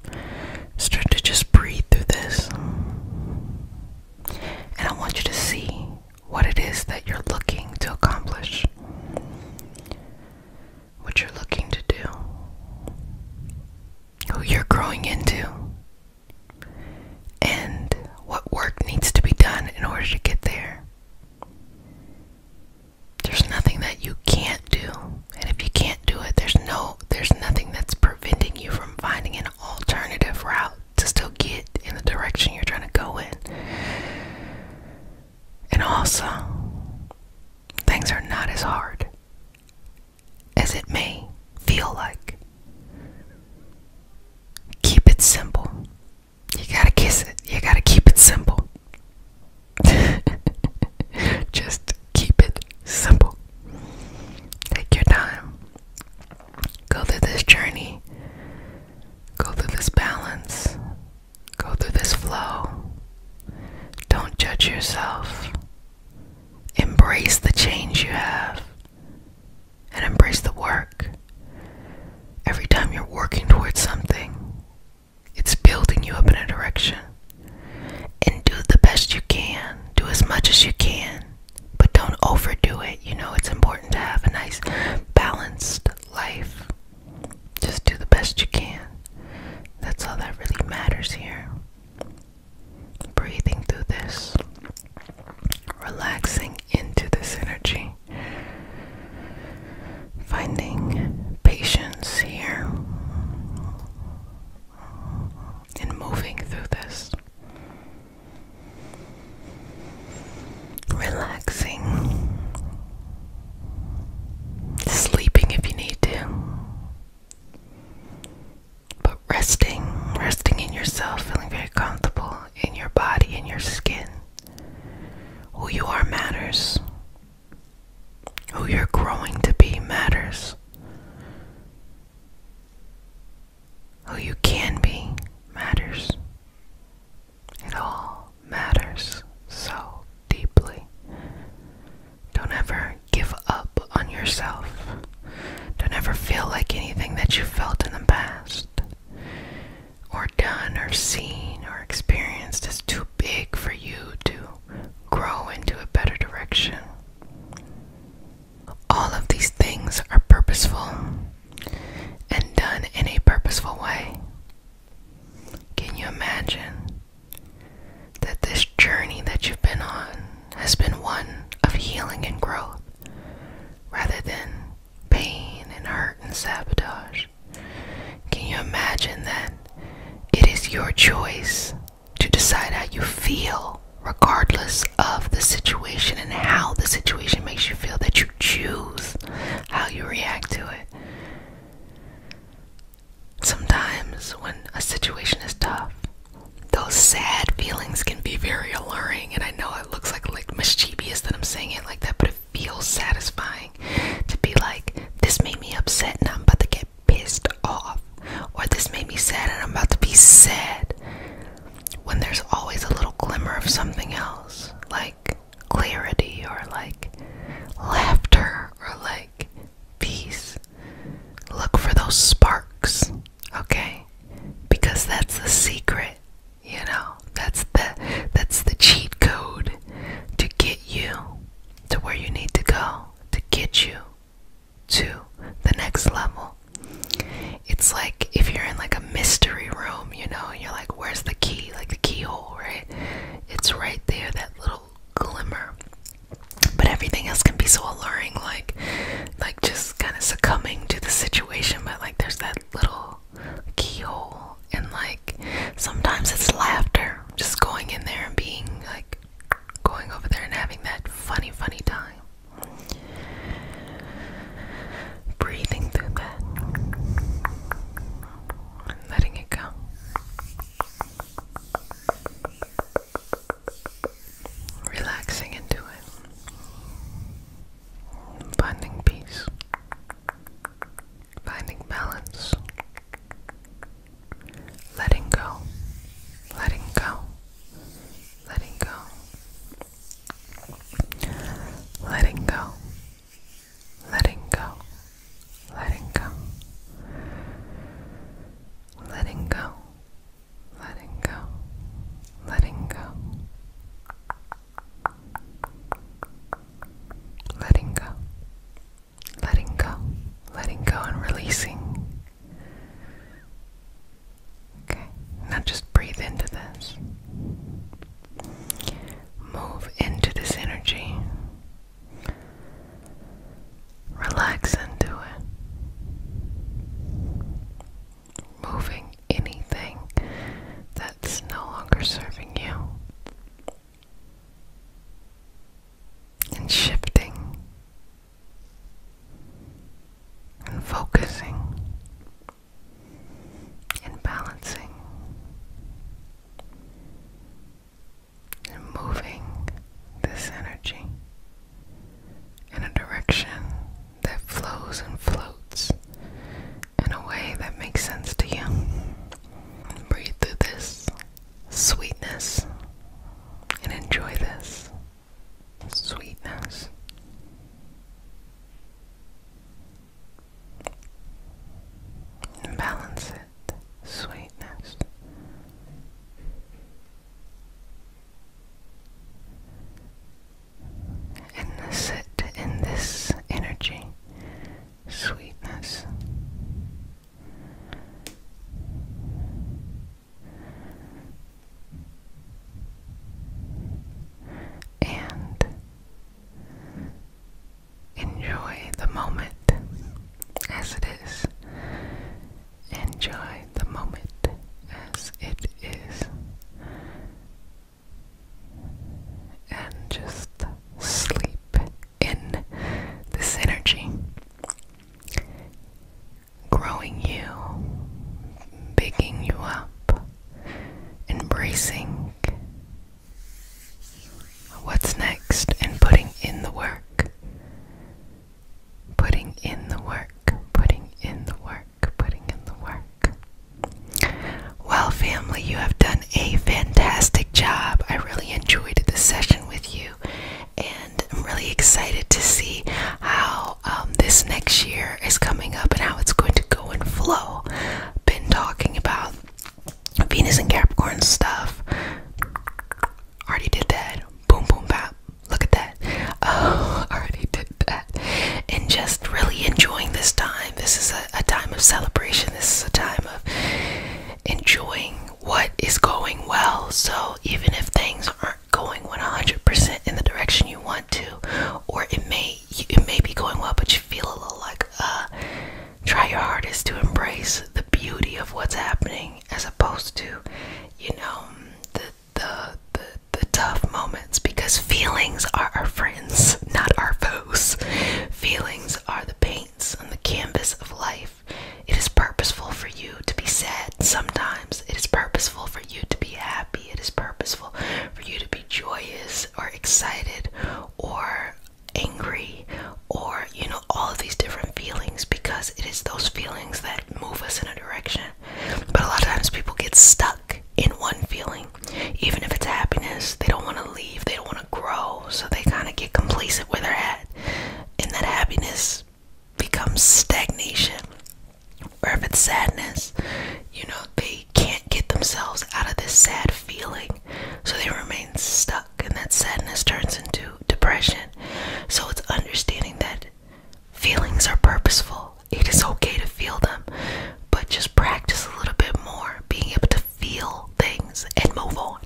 start to just breathe through this, and I want you to see what it is that you're looking to accomplish, what you're looking to do, who you're growing into, and what work needs to be done in order to get there. There's nothing that you can't do, and if you can't do it, there's nothing that's preventing you from finding an alternative route to still get in the direction you're trying to go in. And also, things are not as hard as it may feel like. Keep it simple. You gotta kiss it. You gotta keep it simple. Just keep it simple. Take your time. Go through this journey. Go through this balance. Go through this flow. Don't judge yourself. Embrace the change you have. And embrace the work. Every time you're working towards something, it's building you up in a direction. And do the best you can. Do as much as you can. But don't overdo it. You know, it's important to have a nice balanced life. Just do the best you can. That's all that really matters here. Breathing through this. Relaxing into this energy. Finding patience here. And moving through this. Relaxing. Sleeping if you need to. But resting in yourself, feeling very comfortable in your body, in your skin. Who you are matters. Who you're growing to be matters. Who you can be matters. It all matters so deeply. Don't ever give up on yourself. Don't ever feel like anything that you felt in the past, or done, or seen, or experienced is too big for you to grow into a better direction. All of these things are purposeful and done in a purposeful way. Can you imagine that this journey that you've been on has been one of healing and growth rather than pain and hurt and sabotage? Can you imagine that it is your choice to decide how you feel regardless of the situation and how the situation makes you feel, that you choose how you react to it? Sometimes when a situation is tough, those sad feelings can be very alluring, and I know it looks like mischievous that I'm saying it like that, but it feels satisfying to be like, this made me upset and I'm about to get pissed off, or this made me sad and I'm about to be sad, when there's always a little glimmer of something else, like clarity, or like laughter, or like peace. Look for those sparks, okay? Because that's the secret, you know? That's the cheat code to get you to where you need to go, to get you to the next level. It's like if you're in like a mystery room, you know, and you're like, embracing what's next and putting in the work. Putting in the work, putting in the work, putting in the work. Well, family, you have done a fantastic job. I really enjoyed this session with you, and I'm really excited to see how this next year is coming up and how it's going to go and flow. Been talking about Venus and Capricorn stuff. Already did that. Boom, boom, bop. Look at that. Already did that. And just really enjoying this time. This is a time of celebration. This is a time of enjoying what is going well. So even if things aren't going 100% in the direction you want to, or it may be going well, but you feel a little like, try your hardest to embrace the beauty of what's happening, as opposed to, the tough moments, because feelings are our friends, not our foes. Feelings are the paints on the canvas of life. It is purposeful for you to be sad sometimes. It is purposeful for you to be happy. It is purposeful for you to be joyous or excited or angry, or all of these different feelings, because it is those feelings that move us in a direction. But a lot of times people get stuck in one feeling. Even if it's happiness, they don't want to leave, they don't want to grow, so they kind of get complacent where they're at, and that happiness becomes stagnation. Or if it's sadness, they can't get themselves out of this sad feeling, so they remain stuck, and that sadness turns into depression. So it's understanding that feelings are purposeful. It is okay to feel them, but just practice a little bit more being able to feel things and move on.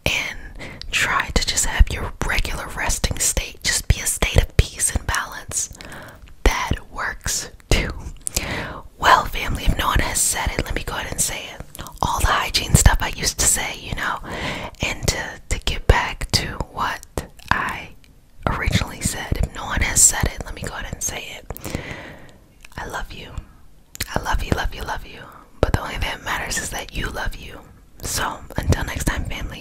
And try to just have your regular resting state just be a state of peace and balance. That works too. Well, family, if no one has said it, let me go ahead and say it. All the hygiene stuff I used to say, and to get back to what I originally said. If no one has said it, let me go ahead and say it. I love you. I love you, love you, love you. But the only thing that matters is that you love you. So, until next time, family.